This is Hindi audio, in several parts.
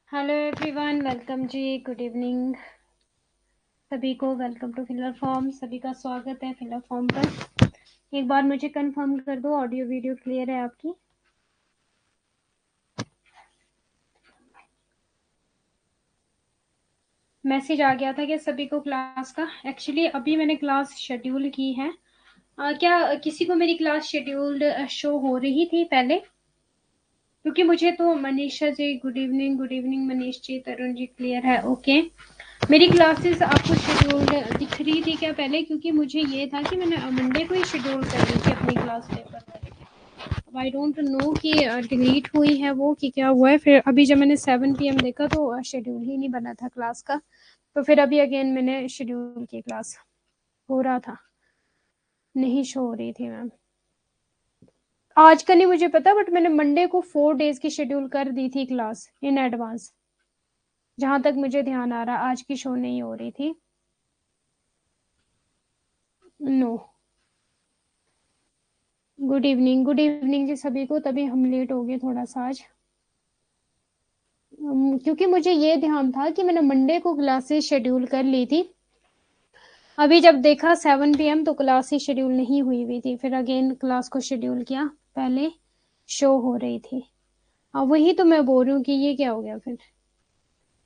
हेलो एवरीवन, वेलकम जी, गुड इवनिंग सभी को। Welcome to filler form. सभी का स्वागत है फिलर फॉर्म पर। एक बार मुझे कंफर्म कर दो ऑडियो वीडियो क्लियर है आपकी। मैसेज आ गया था कि सभी को क्लास का। एक्चुअली अभी मैंने क्लास शेड्यूल की है। क्या किसी को मेरी क्लास शेड्यूल्ड शो हो रही थी पहले? क्योंकि मुझे तो Manisha ji, good evening Manish ji, Tarun ji, clear है। ओके, मेरी क्लासेस आपको शेड्यूल्ड दिख रही थी क्या पहले? क्योंकि मुझे ये था कि मैंने मंडे को ही शेड्यूल कर दी थी अपनी क्लास पेपर। अब आई डोंट नो कि डिलीट हुई है वो कि क्या हुआ है। फिर अभी जब मैंने 7 PM देखा तो शेड्यूल ही नहीं बना था क्लास का। तो फिर अभी अगेन मैंने शेड्यूल की क्लास, हो रहा था, नहीं शो हो रही थी मैम। आज का नहीं मुझे पता, बट मैंने मंडे को 4 डेज की शेड्यूल कर दी थी क्लास इन एडवांस, जहां तक मुझे ध्यान आ रहा। आज की शो नहीं हो रही थी। नो, गुड इवनिंग जी सभी को। तभी हम लेट हो गए थोड़ा सा आज। क्योंकि मुझे ये ध्यान था कि मैंने मंडे को क्लासेस शेड्यूल कर ली थी। अभी जब देखा 7 PM तो क्लास ही शेड्यूल नहीं हुई थी। फिर अगेन क्लास को शेड्यूल किया, पहले शो हो रही थी। अब वही तो मैं बोल रही हूँ कि ये क्या हो गया, फिर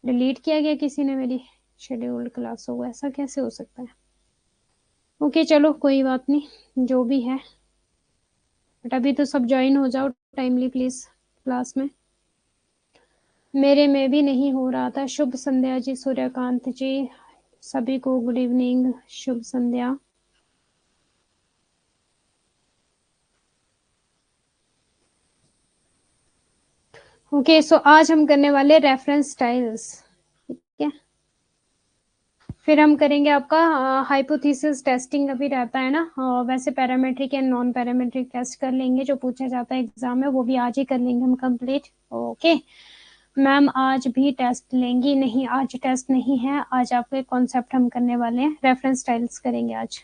डिलीट किया गया किसी ने मेरी शेड्यूल्ड क्लास हो। ऐसा कैसे हो सकता है? ओके चलो कोई बात नहीं, जो भी है। बट अभी तो सब ज्वाइन हो जाओ टाइमली प्लीज क्लास में। मेरे में भी नहीं हो रहा था। शुभ संध्या जी, सूर्यकांत जी, सभी को गुड इवनिंग, शुभ संध्या। ओके सो आज हम करने वाले रेफरेंस स्टाइल्स, ठीक है। फिर हम करेंगे आपका हाइपोथेसिस टेस्टिंग अभी रहता है ना। वैसे parametric and non parametric test कर लेंगे, जो पूछा जाता है एग्जाम में वो भी आज ही कर लेंगे हम कंप्लीट। ओके मैम, आज भी टेस्ट लेंगी? नहीं, आज टेस्ट नहीं है। आज आपके कॉन्सेप्ट हम करने वाले हैं, रेफरेंस स्टाइल्स करेंगे आज।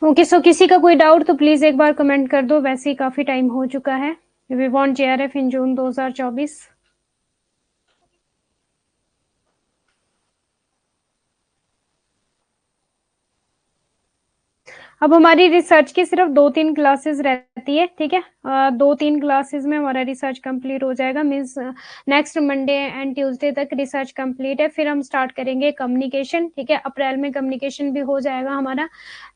ओके सो किसी का कोई डाउट तो प्लीज एक बार कमेंट कर दो। वैसे ही काफी टाइम हो चुका है। वी वांट JRF इन जून 2024। अब हमारी रिसर्च की सिर्फ 2-3 क्लासेस रहती है, ठीक है। 2-3 क्लासेस में हमारा रिसर्च कंप्लीट हो जाएगा। Means next Monday and Tuesday तक रिसर्च कंप्लीट है। फिर हम स्टार्ट करेंगे कम्युनिकेशन, ठीक है। अप्रैल में कम्युनिकेशन भी हो जाएगा हमारा।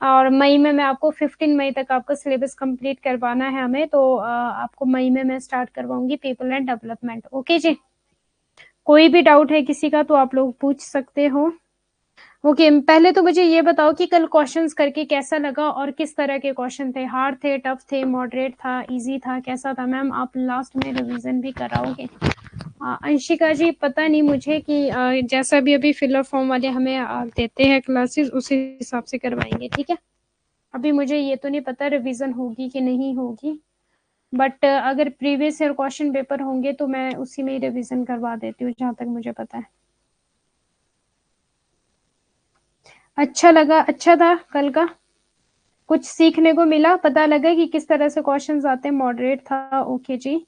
और मई में मैं आपको 15 मई तक आपका सिलेबस कंप्लीट करवाना है हमें। तो आपको मई में मैं स्टार्ट करवाऊंगी पीपल एंड डेवलपमेंट। ओके जी, कोई भी डाउट है किसी का तो आप लोग पूछ सकते हो। ओके पहले तो मुझे ये बताओ कि कल क्वेश्चंस करके कैसा लगा और किस तरह के क्वेश्चन थे? हार्ड थे, टफ थे, मॉडरेट था, इजी था, कैसा था? मैम आप लास्ट में रिवीजन भी कराओगे? अंशिका जी पता नहीं मुझे कि जैसा भी अभी फिलर फॉर्म वाले हमें देते हैं क्लासेस, उसी हिसाब से करवाएंगे, ठीक है। अभी मुझे ये तो नहीं पता रिवीजन होगी कि नहीं होगी, बट अगर प्रीवियस ईयर क्वेश्चन पेपर होंगे तो मैं उसी में ही रिवीजन करवा देती हूँ, जहां तक मुझे पता है। अच्छा लगा, अच्छा था कल का? कुछ सीखने को मिला, पता लगा कि किस तरह से क्वेश्चंस आते हैं? मॉडरेट था, ओके जी।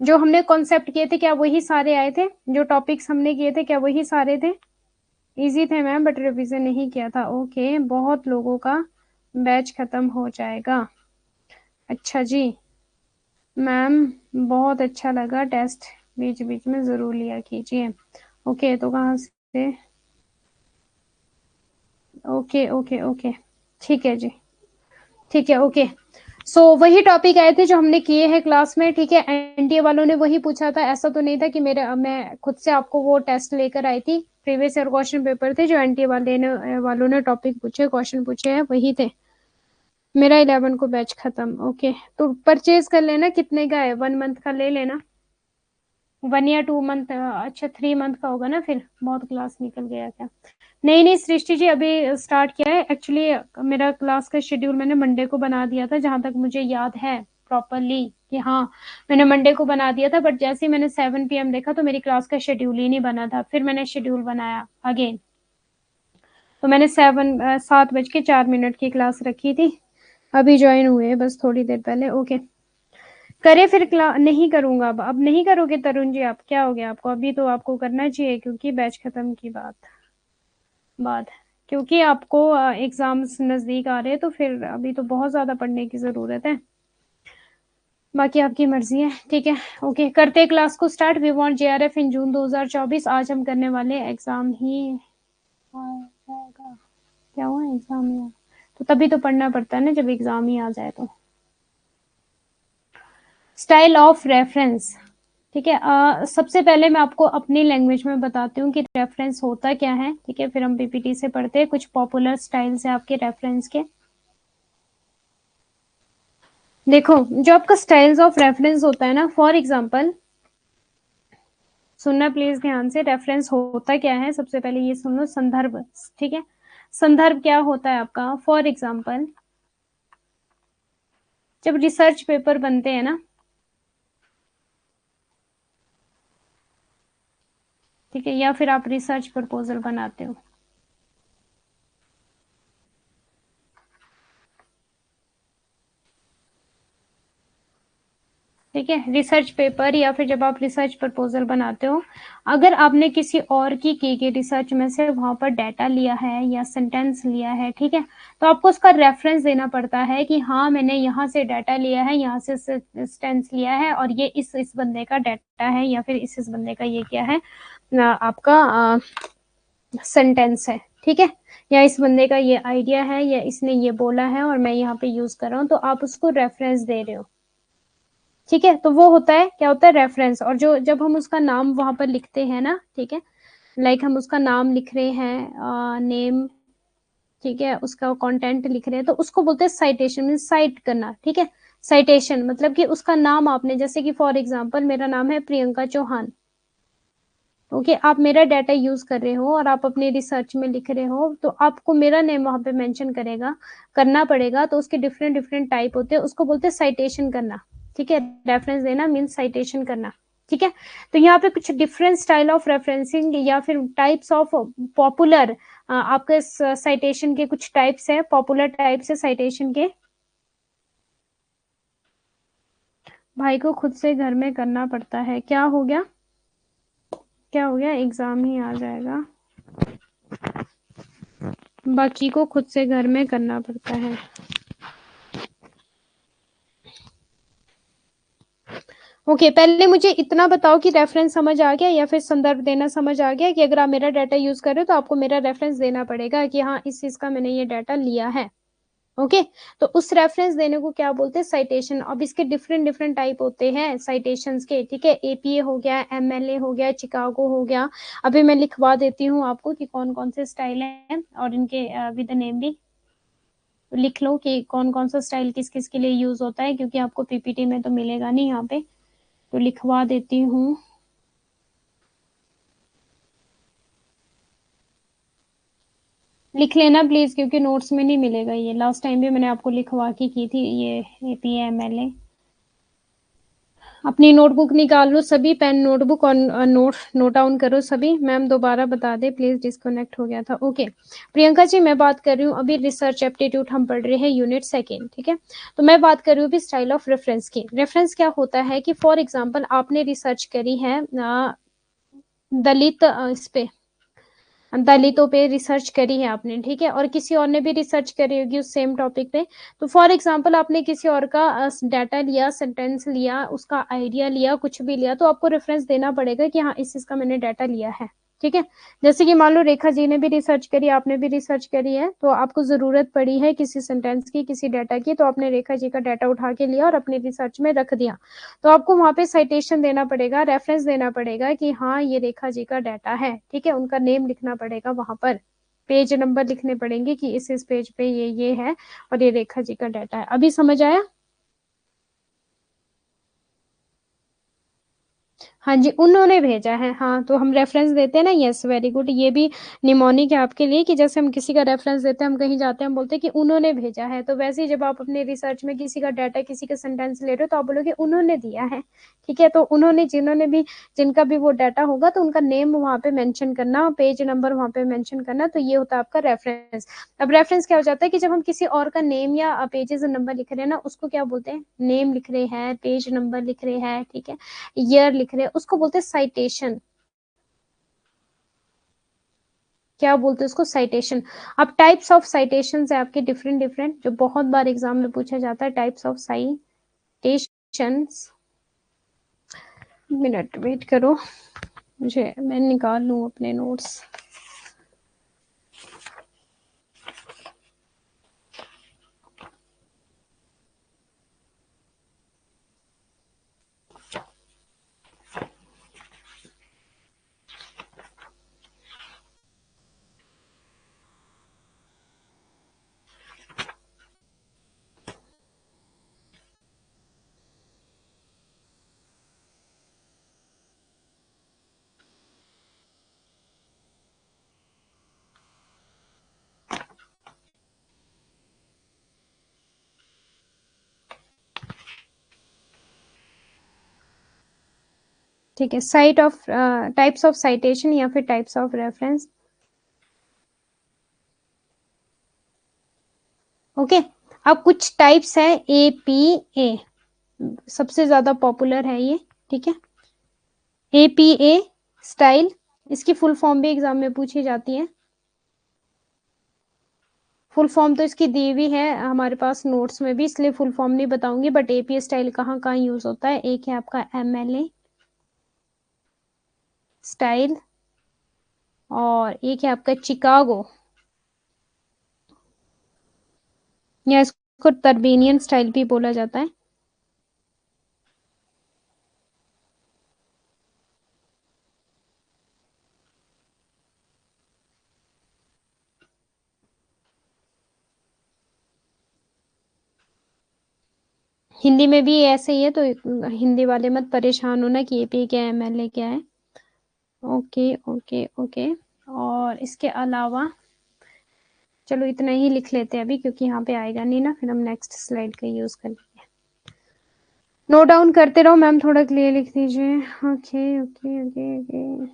जो हमने कॉन्सेप्ट किए थे क्या वही सारे आए थे? जो टॉपिक्स हमने किए थे क्या वही सारे थे? इजी थे मैम, बट रिवीजन नहीं किया था। ओके, बहुत लोगों का बैच खत्म हो जाएगा। अच्छा जी मैम, बहुत अच्छा लगा टेस्ट, बीच बीच में जरूर लिया कीजिए। ओके तो कहाँ से? ओके ओके ओके, ठीक है जी, ठीक है। ओके सो वही टॉपिक आए थे जो हमने किए हैं क्लास में, ठीक है। एनटीए वालों ने वही पूछा था। ऐसा तो नहीं था कि मैं खुद से आपको वो टेस्ट लेकर आई थी। प्रीवियस ईयर क्वेश्चन पेपर थे जो एनटीए वालों ने टॉपिक पूछे, क्वेश्चन पूछे हैं, वही थे। मेरा 11 को बैच खत्म। ओके तो परचेज कर लेना, कितने का है? 1 मंथ का ले लेना, 1 या 2 मंथ। अच्छा 3 मंथ का होगा ना, फिर बहुत क्लास निकल गया क्या? नहीं नहीं सृष्टि जी, अभी स्टार्ट किया है। एक्चुअली मेरा क्लास का शेड्यूल मैंने मंडे को बना दिया था, जहां तक मुझे याद है प्रॉपरली कि हाँ मैंने मंडे को बना दिया था। बट जैसे ही मैंने 7 PM देखा तो मेरी क्लास का शेड्यूल ही नहीं बना था। फिर मैंने शेड्यूल बनाया अगेन, तो मैंने 7:04 की क्लास रखी थी, अभी ज्वाइन हुए बस थोड़ी देर पहले। ओके, करे फिर नहीं करूंगा अब नहीं करोगे तरुण जी आप? क्या हो गया आपको? अभी तो आपको करना चाहिए क्योंकि बैच खत्म की बात है, क्योंकि आपको एग्जाम्स नजदीक आ रहे हैं, तो फिर अभी तो बहुत ज्यादा पढ़ने की जरूरत है। बाकी आपकी मर्जी है, ठीक है। ओके, करते हैं क्लास को स्टार्ट। वी वांट जेआरएफ इन जून 2024। आज हम करने वाले एग्जाम ही आएगा। क्या हुआ? एग्जाम ही तो तभी तो पढ़ना पड़ता है ना, जब एग्जाम ही आ जाए तो। स्टाइल ऑफ रेफरेंस, ठीक है। सबसे पहले मैं आपको अपनी लैंग्वेज में बताती हूँ कि रेफरेंस होता क्या है, ठीक है। फिर हम पीपीटी से पढ़ते हैं। कुछ पॉपुलर स्टाइल्स है आपके रेफरेंस के। देखो, जो आपका स्टाइल्स ऑफ रेफरेंस होता है ना, फॉर एग्जांपल, सुनना प्लीज ध्यान से। रेफरेंस होता क्या है, सबसे पहले ये सुन लो, संदर्भ, ठीक है। संदर्भ क्या होता है आपका? फॉर एग्जांपल, जब रिसर्च पेपर बनते हैं ना, ठीक है, या फिर आप रिसर्च प्रपोजल बनाते हो, ठीक है, रिसर्च पेपर या फिर जब आप रिसर्च प्रपोजल बनाते हो, अगर आपने किसी और की गई रिसर्च में से वहां पर डाटा लिया है या सेंटेंस लिया है, ठीक है, तो आपको उसका रेफरेंस देना पड़ता है कि हाँ मैंने यहाँ से डाटा लिया है, यहाँ से सेंटेंस लिया है, और ये इस बंदे का डाटा है, या फिर इस बंदे का ये क्या है, आपका सेंटेंस है, ठीक है, या इस बंदे का ये आइडिया है, या इसने ये बोला है और मैं यहाँ पे यूज कर रहा हूँ, तो आप उसको रेफरेंस दे रहे हो, ठीक है। तो वो होता है, क्या होता है? रेफरेंस। और जो जब हम उसका नाम वहां पर लिखते हैं ना, ठीक है, लाइक हम उसका नाम लिख रहे हैं, नेम, ठीक है, उसका कंटेंट लिख रहे हैं, तो उसको बोलते हैं साइटेशन, मीन साइट करना, ठीक है। साइटेशन मतलब कि उसका नाम आपने, जैसे कि फॉर एग्जांपल मेरा नाम है प्रियंका चौहान, ओके, आप मेरा डाटा यूज कर रहे हो और आप अपनी रिसर्च में लिख रहे हो, तो आपको मेरा नेम वहां पे मेंशन करना पड़ेगा। तो उसके डिफरेंट डिफरेंट टाइप होते हैं, उसको बोलते हैं साइटेशन करना, ठीक है। रेफरेंस देना मीन साइटेशन करना, ठीक है। तो यहाँ पे कुछ डिफरेंट स्टाइल ऑफ रेफरेंसिंग या फिर टाइप्स ऑफ पॉपुलर, आपके साइटेशन के कुछ टाइप्स है, पॉपुलर टाइप्स है साइटेशन के। भाई को खुद से घर में करना पड़ता है, क्या हो गया? क्या हो गया? एग्जाम ही आ जाएगा, बाकी को खुद से घर में करना पड़ता है। ओके, पहले मुझे इतना बताओ कि रेफरेंस समझ आ गया या फिर संदर्भ देना समझ आ गया, कि अगर आप मेरा डाटा यूज कर रहे हो तो आपको मेरा रेफरेंस देना पड़ेगा कि हाँ इस चीज का मैंने ये डाटा लिया है। ओके, तो उस रेफरेंस देने को क्या बोलते हैं? साइटेशन। अब इसके डिफरेंट डिफरेंट टाइप होते हैं साइटेशंस के, ठीक है। एपीए हो गया, एमएलए हो गया, चिकागो हो गया। अभी मैं लिखवा देती हूँ आपको कि कौन कौन से स्टाइल हैं, और इनके विद नेम भी लिख लो कि कौन कौन सा स्टाइल किस किस के लिए यूज होता है, क्योंकि आपको पीपीटी में तो मिलेगा नहीं यहाँ पे, तो लिखवा देती हूँ। लिख लेना प्लीज, क्योंकि नोट्स में नहीं मिलेगा ये। लास्ट टाइम भी मैंने आपको लिखवा की थी ये एपीएमएलए। अपनी नोटबुक निकाल लो सभी, पेन नोटबुक, और नोट डाउन करो सभी। मैम दोबारा बता दे प्लीज, डिस्कनेक्ट हो गया था। ओके, प्रियंका जी मैं बात कर रही हूँ अभी रिसर्च एप्टीट्यूड हम पढ़ रहे हैं, यूनिट सेकेंड, ठीक है। तो मैं बात कर रही हूँ अभी स्टाइल ऑफ रेफरेंस की। रेफरेंस क्या होता है कि फॉर एग्जाम्पल आपने रिसर्च करी है दलित इस पे, दलितों पे रिसर्च करी है आपने, ठीक है, और किसी और ने भी रिसर्च करी होगी उस सेम टॉपिक पे। तो फॉर एग्जांपल आपने किसी और का डाटा लिया, सेंटेंस लिया, उसका आइडिया लिया, कुछ भी लिया, तो आपको रेफरेंस देना पड़ेगा कि हाँ इस चीज का मैंने डाटा लिया है, ठीक है। जैसे कि मान लो रेखा जी ने भी रिसर्च करी, आपने भी रिसर्च करी है, तो आपको जरूरत पड़ी है किसी सेंटेंस की, किसी डाटा की, तो आपने रेखा जी का डाटा उठा के लिया और अपनी रिसर्च में रख दिया। तो आपको वहां पे साइटेशन देना पड़ेगा, रेफरेंस देना पड़ेगा कि हाँ ये रेखा जी का डाटा है, ठीक है। उनका नेम लिखना पड़ेगा वहां पर, पेज नंबर लिखने पड़ेंगे कि इस पेज पे ये है और ये रेखा जी का डाटा है। अभी समझ आया? हाँ जी, उन्होंने भेजा है। हाँ, तो हम रेफरेंस देते हैं ना, यस वेरी गुड। ये भी निमोनिक है आपके लिए कि जैसे हम किसी का रेफरेंस देते हैं, हम कहीं जाते हैं, हम बोलते हैं कि उन्होंने भेजा है। तो वैसे ही जब आप अपने रिसर्च में किसी का डाटा, किसी का सेंटेंस ले रहे हो, तो आप बोलोगे उन्होंने दिया है। ठीक है, तो उन्होंने, जिन्होंने भी, जिनका भी वो डाटा होगा, तो उनका नेम वहाँ पे मेंशन करना, पेज नंबर वहाँ पे मेंशन करना, तो ये होता है आपका रेफरेंस। अब रेफरेंस क्या हो जाता है कि जब हम किसी और का नेम या पेजेस नंबर लिख रहे हैं ना, उसको क्या बोलते हैं, नेम लिख रहे हैं, पेज नंबर लिख रहे हैं, ठीक है, ईयर लिख रहे हैं, उसको बोलते हैं साइटेशन। क्या बोलते हैं उसको, साइटेशन। अब टाइप्स ऑफ साइटेशंस है आपके डिफरेंट डिफरेंट, जो बहुत बार एग्जाम में पूछा जाता है, types of citations. Minute wait करो, मुझे, मैं निकाल लूं अपने नोट्स। ठीक है, cite of, types of citation या फिर टाइप्स ऑफ रेफरेंस। ओके, अब कुछ टाइप्स है, APA, सबसे ज्यादा पॉपुलर है ये। ठीक है, APA स्टाइल, इसकी फुल फॉर्म भी एग्जाम में पूछी जाती है। फुल फॉर्म तो इसकी दी हुई है हमारे पास नोट्स में भी, इसलिए फुल फॉर्म नहीं बताऊंगी, बट APA स्टाइल कहाँ कहाँ यूज होता है। एक है आपका MLA स्टाइल, और एक है आपका चिकागो, या इसको टर्बेनियन स्टाइल भी बोला जाता है। हिंदी में भी ऐसे ही है, तो हिंदी वाले मत परेशान होना कि APA क्या है, MLA क्या है। Okay okay okay. और इसके अलावा चलो इतना ही लिख लेते हैं अभी, क्योंकि यहाँ पे आएगा नहीं ना, फिर हम नेक्स्ट स्लाइड का यूज कर लेंगे। नोट डाउन करते रहो मैम, थोड़ा क्लियर लिख दीजिए। Okay okay okay okay.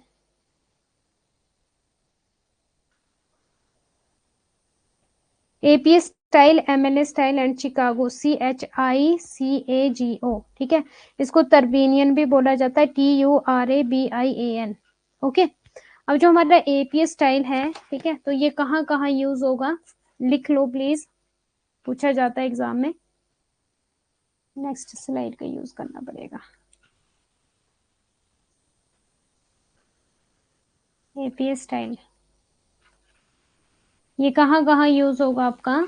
APA style, MLA style and Chicago, CHICAGO, ठीक है। इसको तर्बेनियन भी बोला जाता है, TURABIAN। ओके, अब जो हमारा APA स्टाइल है, ठीक है, तो ये कहाँ कहाँ यूज होगा, लिख लो प्लीज, पूछा जाता है एग्जाम में। नेक्स्ट स्लाइड का यूज करना पड़ेगा। APA स्टाइल ये कहाँ कहाँ यूज होगा आपका,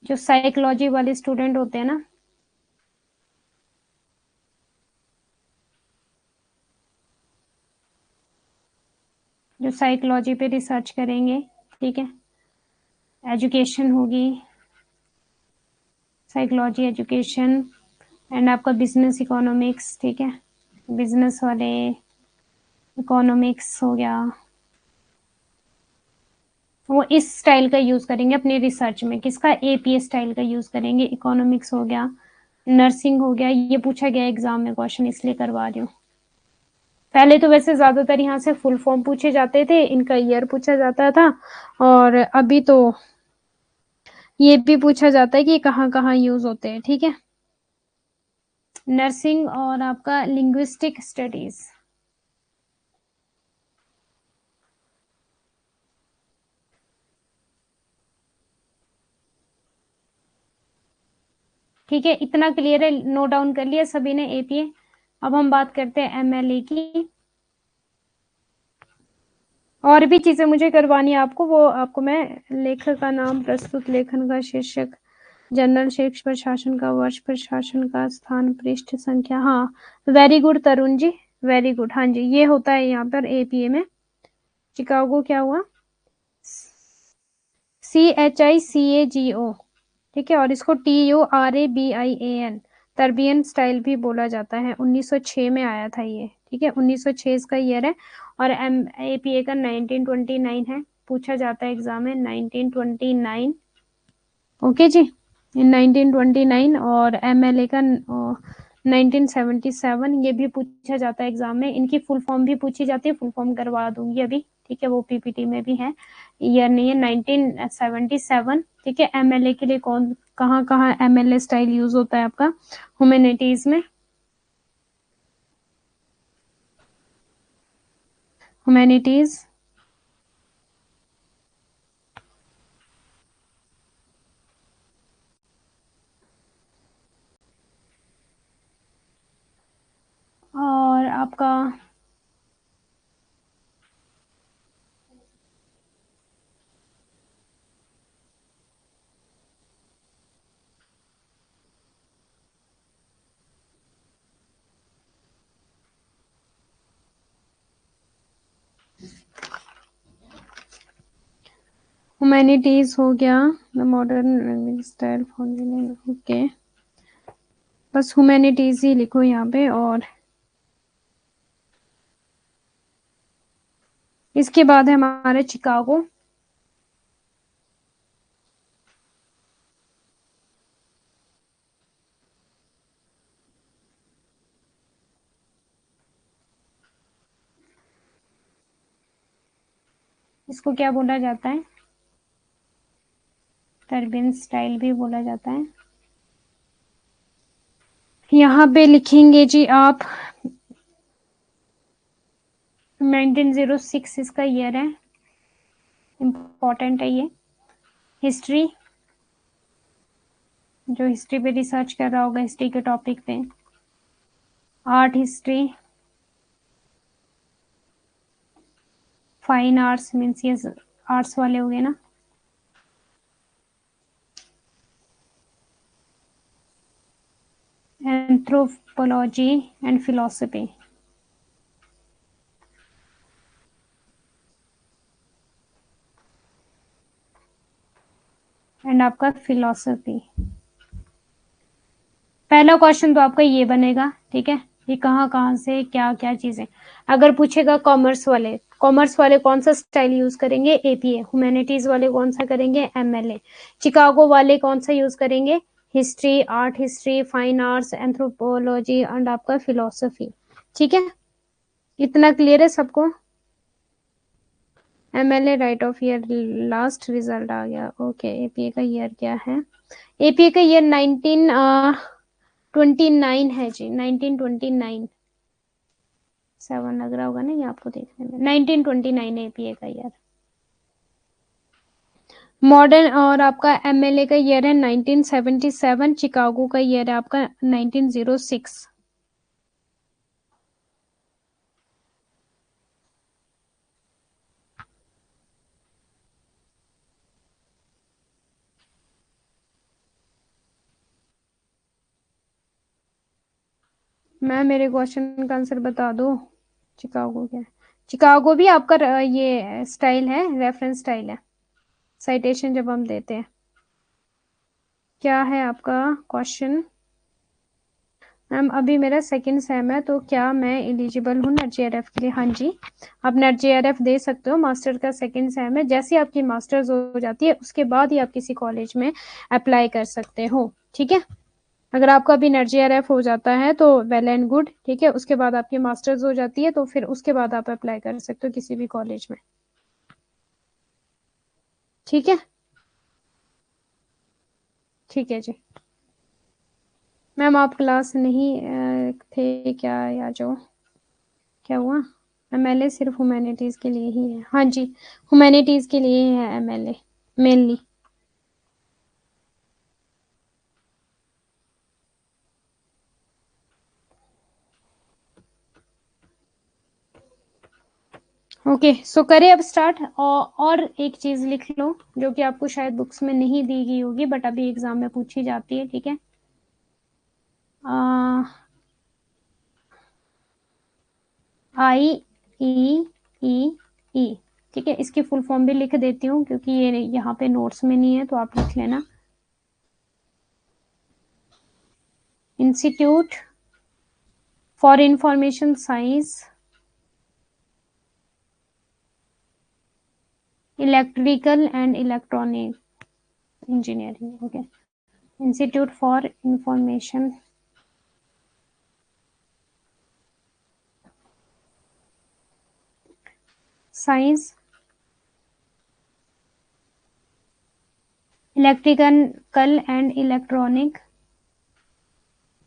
जो साइकोलॉजी वाले स्टूडेंट होते हैं ना, जो साइकोलॉजी पे रिसर्च करेंगे, ठीक है, एजुकेशन होगी, साइकोलॉजी एजुकेशन, एंड आपका बिजनेस इकोनॉमिक्स, ठीक है, बिजनेस वाले इकोनॉमिक्स हो गया, वो इस स्टाइल का यूज करेंगे अपने रिसर्च में। किसका, APA स्टाइल का यूज करेंगे। इकोनॉमिक्स हो गया, नर्सिंग हो गया, ये पूछा गया एग्जाम में क्वेश्चन, इसलिए करवा रही हूँ। पहले तो वैसे ज्यादातर यहाँ से फुल फॉर्म पूछे जाते थे, इनका ईयर पूछा जाता था, और अभी तो ये भी पूछा जाता है कि कहाँ कहाँ यूज होते हैं। ठीक है, नर्सिंग और आपका लिंग्विस्टिक स्टडीज। ठीक है, इतना क्लियर है, नोट डाउन कर लिया सभी ने APA। अब हम बात करते हैं MLA की। और भी चीजें मुझे करवानी है आपको, वो आपको मैं, लेखक का नाम, प्रस्तुत लेखन का शीर्षक, जनरल शेक्स, प्रशासन का वर्ष, प्रशासन का स्थान, पृष्ठ संख्या। हाँ, very good Tarun ji, very good. हाँ जी, ये होता है यहाँ पर APA में। चिकागो क्या हुआ, CHICAGO, ठीक है, और इसको TURABIAN, तरबियन स्टाइल भी बोला जाता है। 1906 में आया था ये, ठीक है, 1906 इसका ईयर है। और APA का 1929 है, पूछा जाता है एग्जाम में 1929। ओके जी, 1929। और MLA का 1977, ये भी पूछा जाता है एग्जाम में। इनकी फुल फॉर्म भी पूछी जाती है, फुल फॉर्म करवा दूंगी अभी, ठीक है, वो PPT में भी है, ईयर नहीं है, 1977। ठीक है, MLA के लिए कौन कहाँ कहाँ MLA स्टाइल यूज होता है आपका? ह्यूमैनिटीज में, ह्यूमैनिटीज, और आपका ह्यूमैनिटीज हो गया, the modern style for, okay, बस ह्यूमैनिटीज ही लिखो यहाँ पे। और इसके बाद है हमारे चिकागो। इसको क्या बोला जाता है? टर्बिन स्टाइल भी बोला जाता है। यहाँ पे लिखेंगे जी आप 1906 इसका ईयर है, इम्पोर्टेंट है ये। हिस्ट्री, जो हिस्ट्री पे रिसर्च कर रहा होगा, हिस्ट्री के टॉपिक पे। Art history, fine arts means ये आर्ट्स वाले हो गए ना। एंथ्रोपोलॉजी एंड फिलोसफी, एंड आपका फिलोसफी। पहला क्वेश्चन तो आपका ये बनेगा, ठीक है, ये कहाँ कहाँ से क्या क्या चीजें। अगर पूछेगा कॉमर्स वाले कौन सा स्टाइल यूज करेंगे? APA। ह्यूमैनिटीज वाले कौन सा करेंगे? MLA। चिकागो वाले कौन सा यूज करेंगे? History, art history, fine arts, anthropology and आपका फिलोसफी। ठीक है, इतना क्लियर है सबको? MLA right of year last result आ गया। ओके, APA का ईयर क्या है? APA का ईयर 1929 है जी, 1929। 7 लग रहा होगा ना ये आपको देखने में, 1929 APA का ईयर। मॉडर्न और आपका MLA का ईयर है 1977। चिकागो का ईयर है आपका 1906। मैं मेरे क्वेश्चन का आंसर बता दो। चिकागो क्या है? चिकागो भी आपका ये स्टाइल है, रेफरेंस स्टाइल है, साइटेशन जब हम देते हैं। क्या है आपका क्वेश्चन? मैम अभी मेरा सेकंड सेम है, तो क्या मैं एलिजिबल हूँ नेट JRF के लिए? हाँ जी, आप नेट JRF दे सकते हो। मास्टर का सेकंड सेम है, जैसे ही आपकी मास्टर्स हो जाती है उसके बाद ही आप किसी कॉलेज में अप्लाई कर सकते हो। ठीक है, अगर आपका अभी नेट JRF हो जाता है तो वेल एंड गुड, ठीक है, उसके बाद आपकी मास्टर्स हो जाती है तो फिर उसके बाद आप अप्लाई कर सकते हो किसी भी कॉलेज में। ठीक है, ठीक है जी। मैम आप क्लास नहीं थे क्या, या जो क्या हुआ? MLA सिर्फ ह्यूमैनिटीज के लिए ही है? हाँ जी, ह्यूमैनिटीज के लिए ही है MLA मेनली। ओके, सो करें अब स्टार्ट। और एक चीज लिख लो जो कि आपको शायद बुक्स में नहीं दी गई होगी बट अभी एग्जाम में पूछी जाती है, ठीक है। IEEE, ठीक है, इसकी फुल फॉर्म भी लिख देती हूँ क्योंकि ये यहाँ पे नोट्स में नहीं है, तो आप लिख लेना। Institute for information science, electrical and electronic engineering. Okay, institute for information science, electrical and electronic,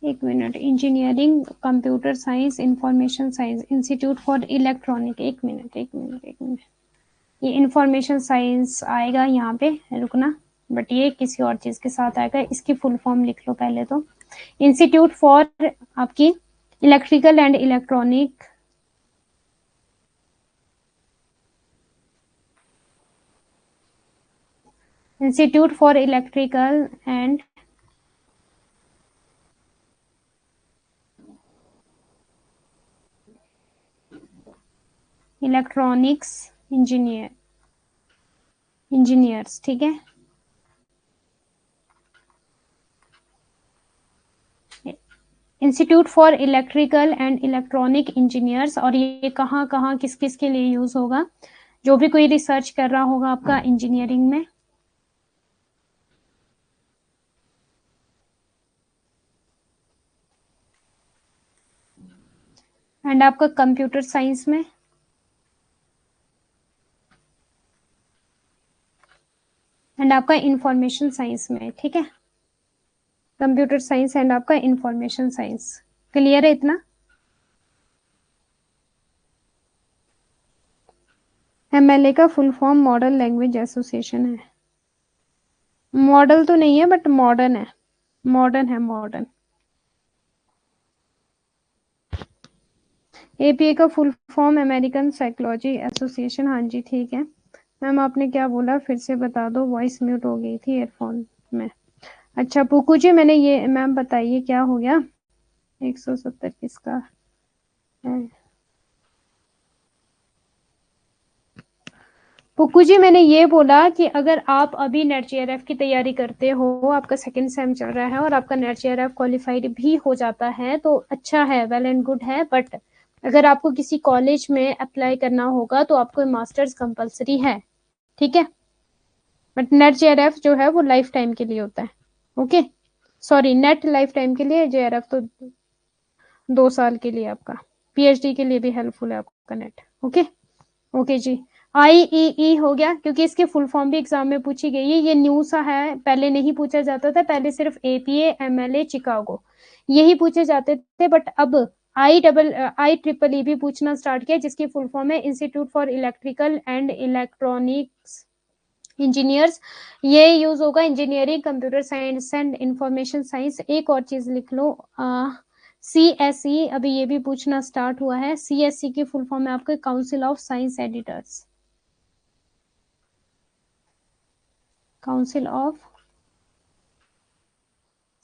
एक minute, engineering, computer science, information science, institute for electronic, एक मिनट एक मिनट एक मिनट, ये इंफॉर्मेशन साइंस आएगा यहाँ पे, रुकना, बट ये किसी और चीज के साथ आएगा। इसकी फुल फॉर्म लिख लो पहले तो, इंस्टीट्यूट फॉर आपकी electrical and electronic, institute for electrical and electronics engineers, ठीक है। Institute for electrical and electronic engineers, और ये कहाँ कहाँ किस किस के लिए यूज होगा, जो भी कोई रिसर्च कर रहा होगा आपका इंजीनियरिंग में, एंड आपका कंप्यूटर साइंस में, एंड आपका इंफॉर्मेशन साइंस में, ठीक है। कंप्यूटर साइंस एंड आपका इंफॉर्मेशन साइंस, क्लियर है इतना। एमएलए का full form model language association है। मॉडल तो नहीं है बट मॉडर्न है, मॉडर्न है, मॉडर्न। एपीए का full form American psychology association, हाँ जी ठीक है। मैम आपने क्या बोला फिर से बता दो, वॉइस म्यूट हो गई थी ईयरफोन में। अच्छा पुकू जी, मैंने ये, मैम बताइए क्या हो गया, 170 किसका है। पुक्कू जी मैंने ये बोला कि अगर आप अभी नेट जेआरएफ की तैयारी करते हो, आपका सेकंड सेम चल रहा है और आपका नेट जेआरएफ क्वालिफाइड भी हो जाता है तो अच्छा है, वेल एंड गुड है, बट अगर आपको किसी कॉलेज में अप्लाई करना होगा तो आपको मास्टर्स कंपलसरी है, ठीक है। बट नेट जेआरएफ जो है वो लाइफ टाइम के लिए होता है, okay. Sorry, net life time के लिए, जेआरएफ तो 2 साल के लिए, आपका पीएचडी के लिए भी हेल्पफुल है आपका नेट, ओके। ओके जी, आईईई हो गया, क्योंकि इसके फुल फॉर्म भी एग्जाम में पूछी गई है, ये न्यू सा है, पहले नहीं पूछा जाता था, पहले सिर्फ एपीए एमएलए चिकागो यही पूछे जाते थे, बट अब आई ट्रिपल ई भी पूछना स्टार्ट किया, जिसकी फुल फॉर्म है institute for electrical and electronics engineers. ये यूज होगा engineering, computer science and information science. एक और चीज लिख लो, सीएसई, अभी ये भी पूछना स्टार्ट हुआ है। सीएसई की फुल फॉर्म है आपके council of science editors, council of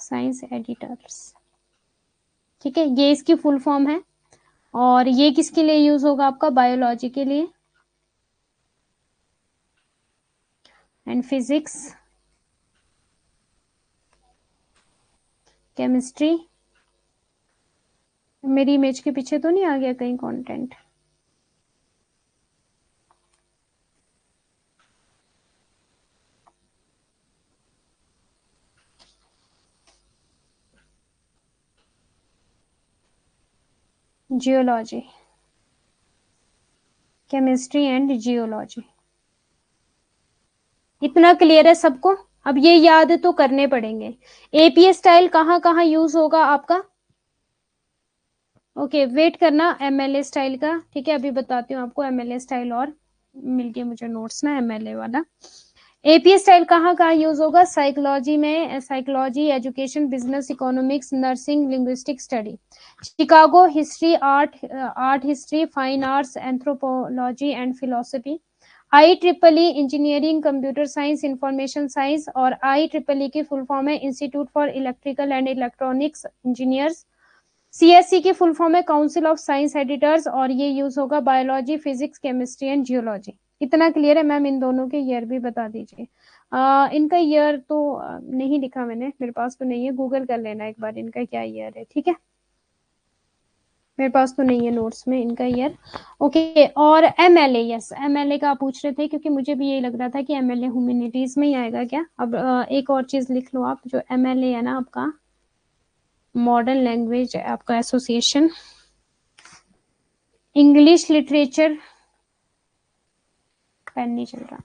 science editors, ठीक है, ये इसकी फुल फॉर्म है। और ये किसके लिए यूज होगा आपका, बायोलॉजी के लिए एंड फिजिक्स, केमिस्ट्री। मेरी इमेज के पीछे तो नहीं आ गया कहीं content, geology, chemistry and geology, इतना क्लियर है सबको। अब ये याद तो करने पड़ेंगे। एपीए स्टाइल कहाँ कहाँ यूज होगा आपका, ओके वेट करना एमएलए स्टाइल का, ठीक है, अभी बताती हूँ आपको एमएलए स्टाइल, और मिल गया मुझे नोट्स ना एमएलए वाला। एपीए स्टाइल कहाँ कहाँ यूज होगा, साइकोलॉजी में, psychology, education, business, economics, nursing, linguistic study, Chicago, history, art history, fine arts, anthropology and philosophy, I triple E engineering, computer science, information science, और आई ट्रिपल ई की फुल फॉर्म है institute for electrical and electronics engineers. CSC की फुल फॉर्म है काउंसिल ऑफ साइंस एडिटर्स, और ये यूज होगा biology, physics, chemistry and geology. इतना क्लियर है मैम? इन दोनों के ईयर भी बता दीजिए। इनका ईयर तो नहीं लिखा मैंने, मेरे पास तो नहीं है, गूगल कर लेना एक बार इनका क्या ईयर है, ठीक है? मेरे पास तो नहीं है नोट्स में इनका ईयर। ओके, और एमएलए, यस एमएलए का आप पूछ रहे थे, क्योंकि मुझे भी यही लग रहा था कि एमएलए ह्यूमैनिटीज में ही आएगा क्या। अब एक और चीज लिख लो आप, जो एमएलए है ना आपका, मॉडर्न लैंग्वेज आपका एसोसिएशन, इंग्लिश लिटरेचर, पेन नहीं चल रहा,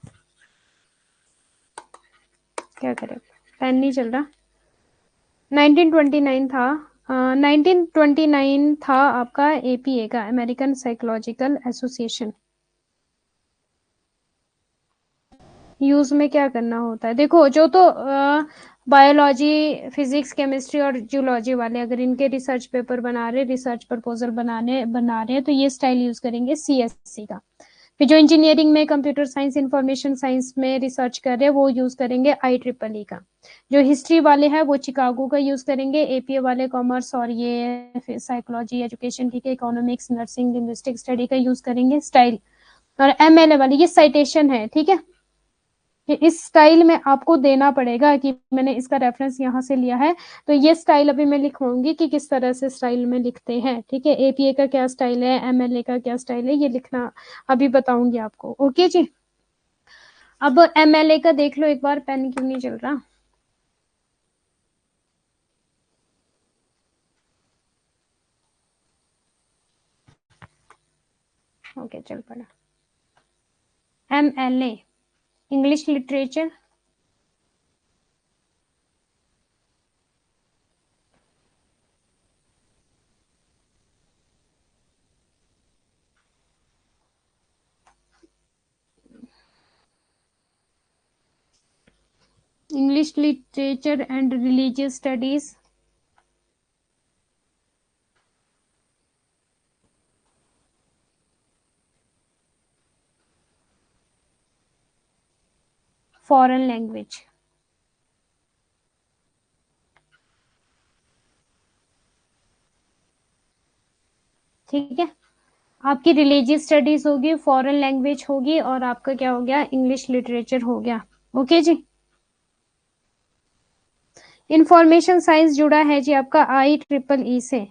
क्या करें, पेन नहीं चल रहा। 1929 था, 1929 था आपका एपीए का, अमेरिकन साइकोलॉजिकल एसोसिएशन। यूज में क्या करना होता है, देखो जो तो बायोलॉजी, फिजिक्स, केमिस्ट्री और जूलॉजी वाले अगर इनके रिसर्च पेपर बना रहे, रिसर्च प्रपोजल बना रहे हैं, तो ये स्टाइल यूज करेंगे सीएससी का। फिर जो इंजीनियरिंग में, कंप्यूटर साइंस, इंफॉर्मेशन साइंस में रिसर्च कर रहे हैं, वो यूज करेंगे IEEE का। जो हिस्ट्री वाले हैं वो चिकागो का यूज करेंगे, एपीए वाले कॉमर्स और ये साइकोलॉजी, एजुकेशन, ठीक है, इकोनॉमिक्स, नर्सिंग, लिंग्विस्टिक स्टडी का यूज करेंगे स्टाइल। और एमएलए वाले ये साइटेशन है, ठीक है, कि इस स्टाइल में आपको देना पड़ेगा कि मैंने इसका रेफरेंस यहाँ से लिया है। तो ये स्टाइल अभी मैं लिखवाऊंगी कि किस तरह से स्टाइल में लिखते हैं, ठीक है। एपीए का क्या स्टाइल है, एमएलए का क्या स्टाइल है, ये लिखना अभी बताऊंगी आपको। ओके जी, अब एमएलए का देख लो एक बार, पेन क्यों नहीं चल रहा। ओके चल पड़ा। MLA English literature, English literature and religious studies, foreign language, ठीक है। आपकी रिलीजियस स्टडीज होगी, फॉरेन लैंग्वेज होगी, और आपका क्या हो गया, इंग्लिश लिटरेचर हो गया। ओके जी। इंफॉर्मेशन साइंस जुड़ा है जी आपका IEEE से।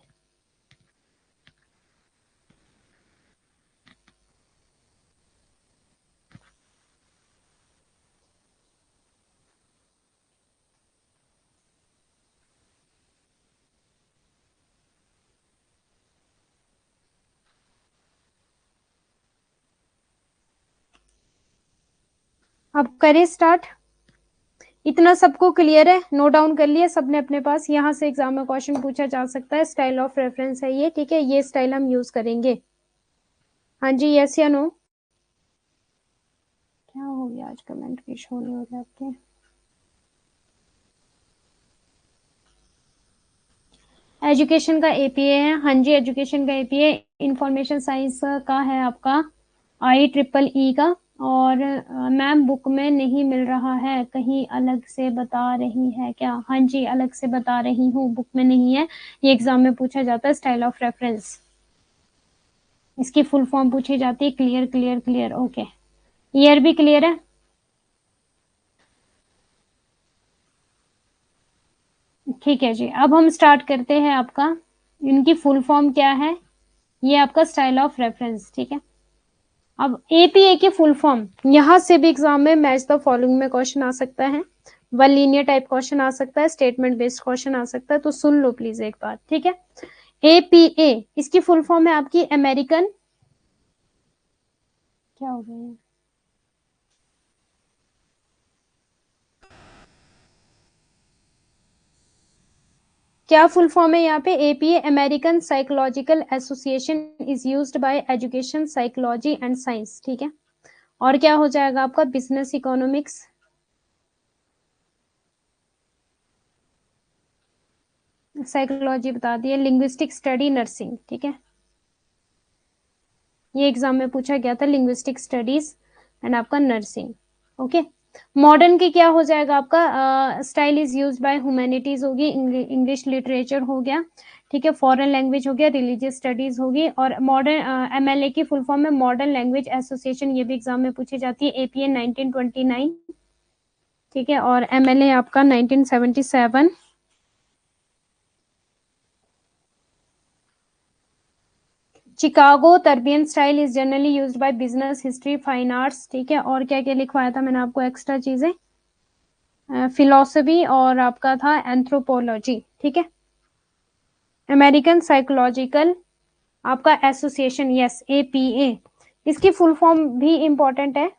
अब करें स्टार्ट। इतना सबको क्लियर है, नोट डाउन कर लिया सबने अपने पास। यहाँ से एग्जाम में क्वेश्चन पूछा जा सकता है, स्टाइल ऑफ रेफरेंस है ये, ठीक है, ये स्टाइल हम यूज करेंगे। हाँ जी, यस या नो। क्या हो गया आज, कमेंट भी शो नहीं हो रहे आपके। एजुकेशन का एपीए है, हाँ जी, एजुकेशन का एपीए। इंफॉर्मेशन साइंस का है आपका IEEE का। और मैम बुक में नहीं मिल रहा है, कहीं अलग से बता रही है क्या? हाँ जी, अलग से बता रही हूँ, बुक में नहीं है। ये एग्जाम में पूछा जाता है, स्टाइल ऑफ रेफरेंस, इसकी फुल फॉर्म पूछी जाती है। Clear clear clear, okay. Year भी क्लियर है, ठीक है जी। अब हम स्टार्ट करते हैं आपका, इनकी फुल फॉर्म क्या है, ये आपका स्टाइल ऑफ रेफरेंस, ठीक है। अब एपीए की फुल फॉर्म, यहां से भी एग्जाम में मैच द फॉलोइंग में क्वेश्चन आ सकता है, वन लीनियर टाइप क्वेश्चन आ सकता है, स्टेटमेंट बेस्ड क्वेश्चन आ सकता है, तो सुन लो प्लीज एक बार, ठीक है। एपीए इसकी फुल फॉर्म है आपकी अमेरिकन, क्या हो गया, क्या फुल फॉर्म है यहाँ पे, APA American Psychological association is used by education, psychology and science, ठीक है। और क्या हो जाएगा आपका, बिजनेस, इकोनॉमिक्स, साइकोलॉजी बता दिए, लिंग्विस्टिक स्टडी, नर्सिंग, ठीक है। ये एग्जाम में पूछा गया था, लिंग्विस्टिक स्टडीज एंड आपका नर्सिंग, ओके। मॉडर्न की क्या हो जाएगा आपका, style is used by humanities होगी, इंग्लिश लिटरेचर हो गया, ठीक है, फॉरेन लैंग्वेज हो गया, रिलीजियस स्टडीज होगी, और मॉडर्न एमएलए की फुल फॉर्म में मॉडर्न लैंग्वेज एसोसिएशन, ये भी एग्जाम में पूछी जाती है, एपीए 1929, ठीक है, और एमएलए आपका 1977। Chicago Turabian style is generally used by business, history, fine arts, ठीक है, और क्या क्या लिखवाया था मैंने आपको एक्स्ट्रा चीजें, फिलोसफी और आपका था एंथ्रोपोलॉजी, ठीक है। अमेरिकन साइकोलॉजिकल आपका एसोसिएशन, यस एपीए, इसकी फुल फॉर्म भी इंपॉर्टेंट है,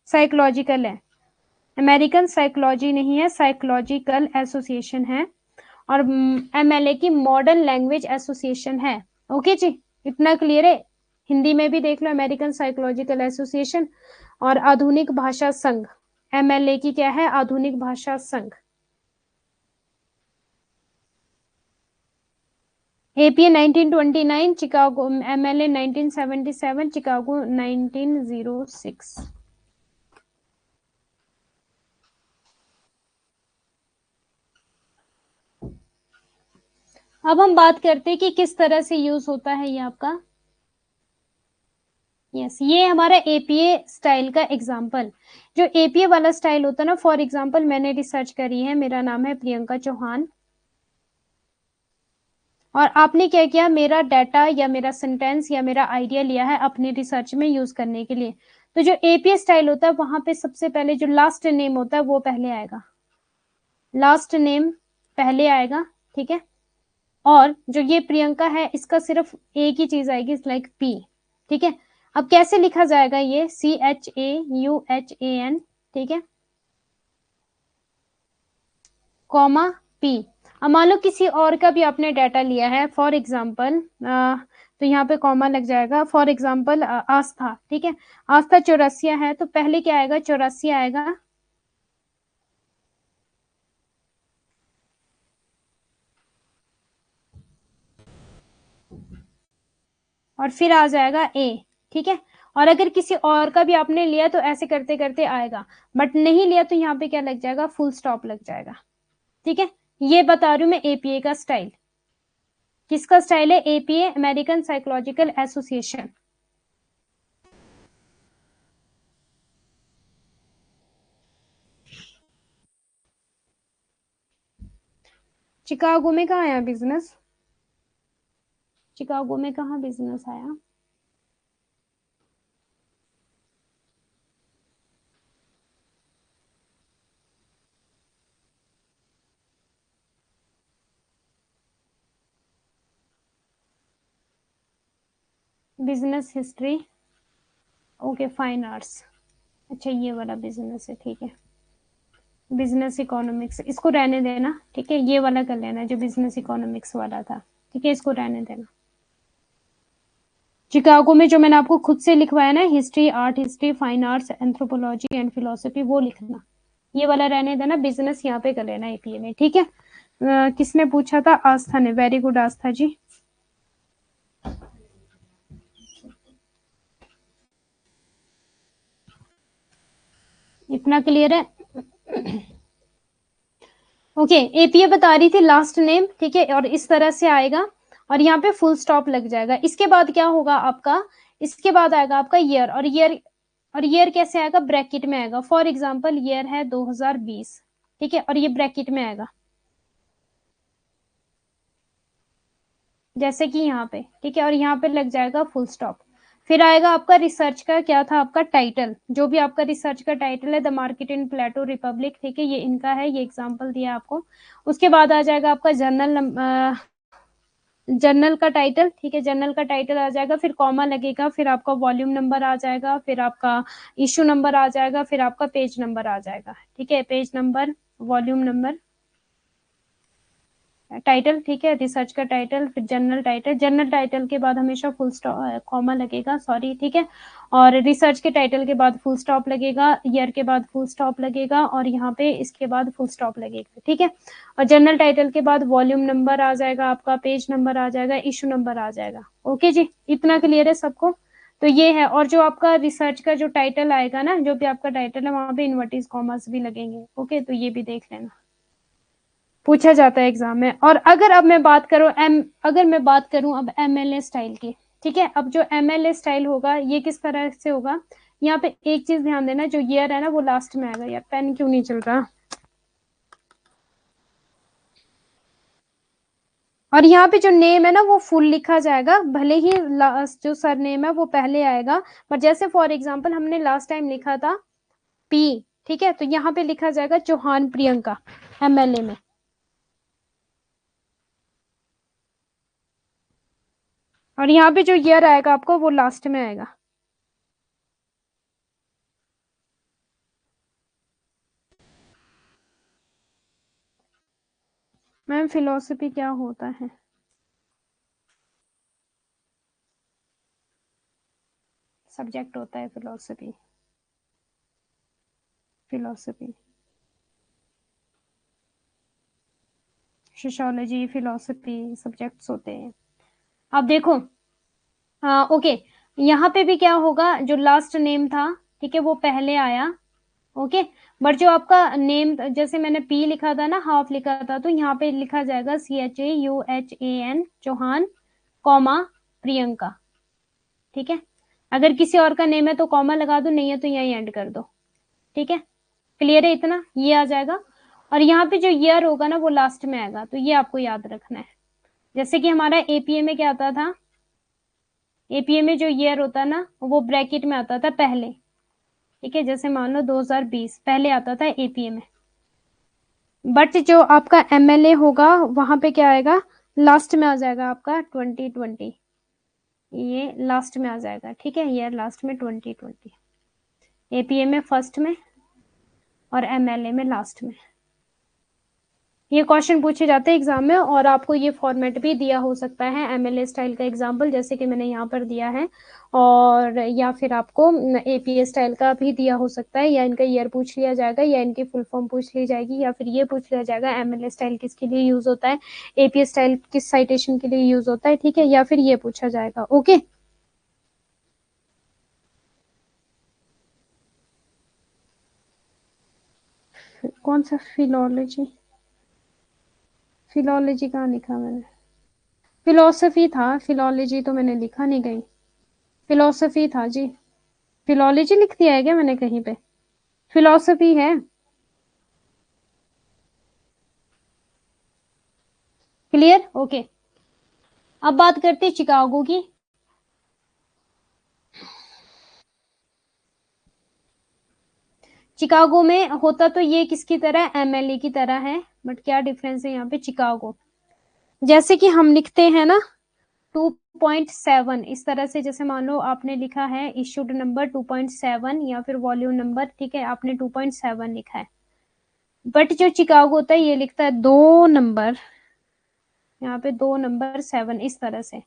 साइकोलॉजिकल है, अमेरिकन साइकोलॉजी नहीं है, साइकोलॉजिकल एसोसिएशन है, और एमएलए की मॉडर्न लैंग्वेज एसोसिएशन है। ओके जी, इतना क्लियर है। हिंदी में भी देख लो, अमेरिकन साइकोलॉजिकल एसोसिएशन और आधुनिक भाषा संघ, एमएलए की क्या है, आधुनिक भाषा संघ। APA 1929, Chicago MLA 1977, Chicago 1906। अब हम बात करते हैं कि किस तरह से यूज होता है ये आपका, यस ये हमारा एपीए स्टाइल का एग्जाम्पल। जो एपीए वाला स्टाइल होता है ना, फॉर एग्जाम्पल मैंने रिसर्च करी है, मेरा नाम है प्रियंका चौहान, और आपने क्या किया, मेरा डाटा या मेरा सेंटेंस या मेरा आइडिया लिया है अपने रिसर्च में यूज करने के लिए। तो जो एपीए स्टाइल होता है वहां पे सबसे पहले जो लास्ट नेम होता है वो पहले आएगा, लास्ट नेम पहले आएगा, ठीक है। और जो ये प्रियंका है इसका सिर्फ एक ही चीज आएगी, लाइक पी, ठीक है। अब कैसे लिखा जाएगा ये, CHAUHAN, ठीक है, कॉमा पी। अब मान लो किसी और का भी आपने डाटा लिया है, फॉर एग्जाम्पल तो यहाँ पे कॉमा लग जाएगा, फॉर एग्जाम्पल आस्था, ठीक है, आस्था चौरसिया है, तो पहले क्या आएगा, चौरसिया आएगा, और फिर आ जाएगा ए, ठीक है। और अगर किसी और का भी आपने लिया तो ऐसे करते करते आएगा, बट नहीं लिया तो यहाँ पे क्या लग जाएगा, फुल स्टॉप लग जाएगा, ठीक है। ये बता रही हूँ मैं एपीए का स्टाइल, किसका स्टाइल है, APA American Psychological association. Chicago में कहाँ आया बिजनेस, चिकागो में कहाँ बिजनेस आया, business history, okay fine arts, अच्छा ये वाला बिजनेस है, ठीक है, बिजनेस इकोनॉमिक्स, इसको रहने देना, ठीक है, ये वाला कर लेना जो बिजनेस इकोनॉमिक्स वाला था, ठीक है, इसको रहने देना। चिकागो में जो मैंने आपको खुद से लिखवाया ना, history, art history, fine arts, anthropology and philosophy, वो लिखना, ये वाला रहने देना, बिजनेस यहाँ पे कर लेना एपीए में, ठीक है। किसने पूछा था, आस्था ने, वेरी गुड आस्था जी। इतना क्लियर है, ओके। एपीए बता रही थी लास्ट नेम, ठीक है, और इस तरह से आएगा, और यहाँ पे फुल स्टॉप लग जाएगा। इसके बाद क्या होगा आपका, इसके बाद आएगा आपका ईयर, और ईयर कैसे आएगा, ब्रैकेट में आएगा, फॉर एग्जाम्पल ईयर है 2020, ठीक है, और ये ब्रैकेट में आएगा, जैसे कि यहाँ पे, ठीक है, और यहाँ पे लग जाएगा फुल स्टॉप। फिर आएगा आपका रिसर्च का, क्या था आपका टाइटल, जो भी आपका रिसर्च का टाइटल है, the market in Plato Republic, ठीक है, ये इनका है, ये एग्जाम्पल दिया आपको। उसके बाद आ जाएगा आपका जर्नल का टाइटल, ठीक है, जर्नल का टाइटल आ जाएगा, फिर कॉमा लगेगा, फिर आपका वॉल्यूम नंबर आ जाएगा, फिर आपका इशू नंबर आ जाएगा, फिर आपका पेज नंबर आ जाएगा, ठीक है, page number, volume number, title, ठीक है, रिसर्च का टाइटल, फिर जनरल टाइटल, जनरल टाइटल के बाद हमेशा फुल स्टॉप कॉमा लगेगा, सॉरी, ठीक है, और रिसर्च के टाइटल के बाद फुल स्टॉप लगेगा, ईयर के बाद फुल स्टॉप लगेगा, और यहाँ पे इसके बाद फुल स्टॉप लगेगा, ठीक है, और जनरल टाइटल के बाद वॉल्यूम नंबर आ जाएगा, आपका पेज नंबर आ जाएगा, इशू नंबर आ जाएगा। ओके जी, इतना क्लियर है सबको, तो ये है। और जो आपका रिसर्च का जो टाइटल आएगा ना, जो भी आपका टाइटल है, वहां पे इन्वर्टिस कॉमास भी लगेंगे, ओके, तो ये भी देख लेना। पूछा जाता है एग्जाम में। और अगर अब मैं बात करूं अगर मैं बात करूं अब एमएलए स्टाइल की, ठीक है, अब जो एमएलए स्टाइल होगा ये किस तरह से होगा, यहाँ पे एक चीज ध्यान देना, जो ईयर है ना वो लास्ट में आएगा। यार पेन क्यों नहीं चल रहा। और यहाँ पे जो नेम है ना वो फुल लिखा जाएगा, भले ही लास्ट जो सर नेम है वो पहले आएगा, पर जैसे फॉर एग्जांपल हमने लास्ट टाइम लिखा था पी, ठीक है, तो यहाँ पे लिखा जाएगा चौहान प्रियंका एमएलए में। और यहाँ पे जो ईयर आएगा आपको वो लास्ट में आएगा। मैम फिलोसफी क्या होता है? सब्जेक्ट होता है philosophy. Philosophy, sociology, philosophy subjects होते हैं। अब देखो, हाँ ओके, यहाँ पे भी क्या होगा, जो लास्ट नेम था, ठीक है, वो पहले आया। ओके, बट जो आपका नेम, जैसे मैंने पी लिखा था ना, हाफ लिखा था, तो यहाँ पे लिखा जाएगा CHAUHAN चौहान, कॉमा प्रियंका। ठीक है, अगर किसी और का नेम है तो कॉमा लगा दो, नहीं है तो यही एंड कर दो। ठीक है, क्लियर है इतना, ये आ जाएगा। और यहाँ पे जो ईयर होगा ना वो लास्ट में आएगा, तो ये आपको याद रखना है। जैसे कि हमारा एपीए में क्या आता था, एपीए में जो ईयर होता ना वो ब्रैकेट में आता था पहले। ठीक है, जैसे मान लो 2020 पहले आता था एपीए में, बट जो आपका एमएलए होगा वहां पे क्या आएगा, लास्ट में आ जाएगा आपका 2020, ये लास्ट में आ जाएगा। ठीक है, ईयर लास्ट में 2020, एपीए में फर्स्ट में और एमएलए में लास्ट में। ये क्वेश्चन पूछे जाते हैं एग्जाम में, और आपको ये फॉर्मेट भी दिया हो सकता है एमएलए स्टाइल का एग्जाम्पल, जैसे कि मैंने यहाँ पर दिया है, और या फिर आपको एपीए स्टाइल का भी दिया हो सकता है, या इनका ईयर पूछ लिया जाएगा, या इनकी फुल फॉर्म पूछ ली जाएगी, या फिर ये पूछ लिया जाएगा एमएलए स्टाइल किसके लिए यूज होता है, एपीए स्टाइल किस साइटेशन के लिए यूज होता है। ठीक है, या फिर ये पूछा जाएगा। ओके, कौन सा फिलोलॉजी, फिलोलॉजी कहाँ लिखा मैंने, फिलोसफी था, फिलोलॉजी तो मैंने लिखा नहीं कहीं, फिलोसफी था जी। फिलोलॉजी लिख दिया है क्या मैंने कहीं पे, फिलोसफी है। Clear, okay. अब बात करते हैं चिकागो की। चिकागो में होता तो ये किसकी तरह, एमएलए की तरह है, बट क्या डिफरेंस है यहाँ पे, चिकागो जैसे कि हम लिखते हैं ना 2.7 इस तरह से, जैसे मान लो आपने लिखा है इश्यूड नंबर 2.7 या फिर वॉल्यूम नंबर, ठीक है, आपने 2.7 लिखा है, बट जो चिकागो होता है ये लिखता है 2 नंबर, यहाँ पे 2 नंबर 7 इस तरह से।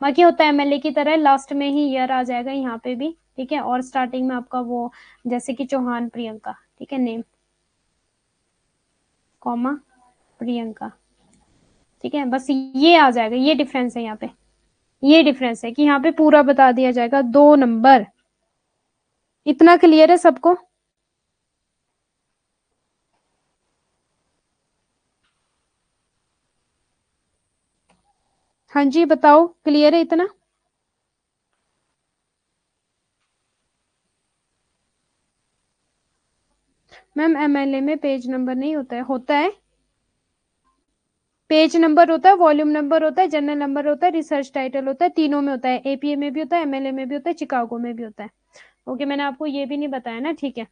बाकी होता है एमएलए की तरह, लास्ट में ही ईयर आ जाएगा यहाँ पे भी। ठीक है, और स्टार्टिंग में आपका वो, जैसे कि चौहान प्रियंका, ठीक है, नेम कॉमा प्रियंका। ठीक है, बस ये आ जाएगा, ये डिफरेंस है यहाँ पे, ये डिफरेंस है कि यहाँ पे पूरा बता दिया जाएगा 2 नंबर। इतना क्लियर है सबको? हाँ जी बताओ, क्लियर है इतना? मैम एमएलए में पेज नंबर नहीं होता है, होता है पेज नंबर होता है, वॉल्यूम नंबर होता है, जर्नल नंबर होता है, रिसर्च टाइटल होता है, तीनों में होता है, एपीए में भी होता है, एमएलए में भी होता है, चिकागो में भी होता है। ओके, मैंने आपको ये भी नहीं बताया ना, ठीक है।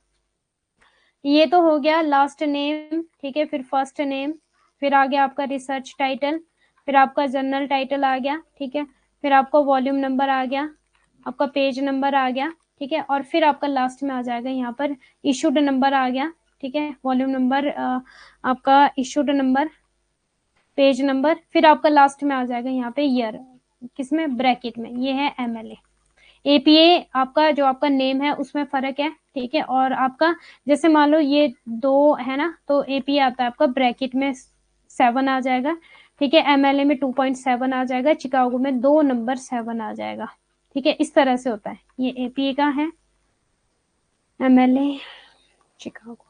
ये तो हो गया लास्ट नेम, ठीक है, फिर फर्स्ट नेम, फिर आ गया आपका रिसर्च टाइटल, फिर आपका जर्नल टाइटल आ गया, ठीक है, फिर आपका वॉल्यूम नंबर आ गया, आपका पेज नंबर आ गया, ठीक है, और फिर आपका लास्ट में आ जाएगा यहाँ पर इशूड नंबर आ गया, ठीक है, वॉल्यूम नंबर, आपका इशूड नंबर, पेज नंबर, फिर आपका लास्ट में आ जाएगा यहाँ पे ईयर, किसमें, ब्रैकेट में, ये है एमएलए। एपीए आपका जो आपका नेम है उसमें फर्क है, ठीक है, और आपका जैसे मान लो ये 2 है ना, तो एपीए आता है आपका ब्रैकेट में 7 आ जाएगा, ठीक है, एमएलए में 2.7 आ जाएगा, चिकागो में 2 नंबर 7 आ जाएगा। ठीक है, इस तरह से होता है, ये एपीए का है, एमएलए चिकागो।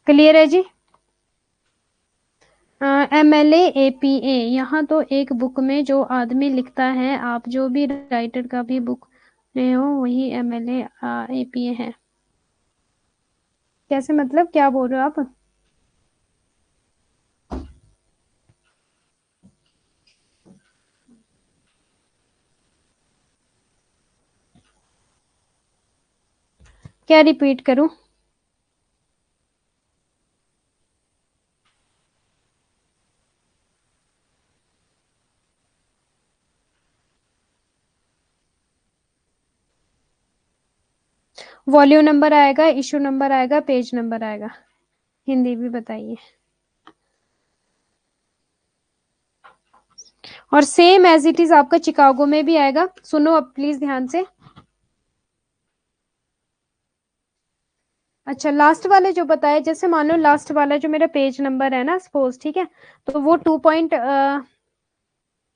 क्लियर है जी? MLA APA, यहाँ तो एक बुक में जो आदमी लिखता है, आप जो भी राइटर का भी बुक रहे हो वही MLA APA है। कैसे मतलब, क्या बोल रहे हो आप? क्या रिपीट करूं? वॉल्यूम नंबर आएगा, इशू नंबर आएगा, पेज नंबर आएगा। हिंदी भी बताइए। और सेम एज इट इज आपका चिकागो में भी आएगा। सुनो अब प्लीज ध्यान से। अच्छा, लास्ट वाले जो बताए, जैसे मान लो लास्ट वाला जो मेरा पेज नंबर है ना, सपोज, ठीक है, तो वो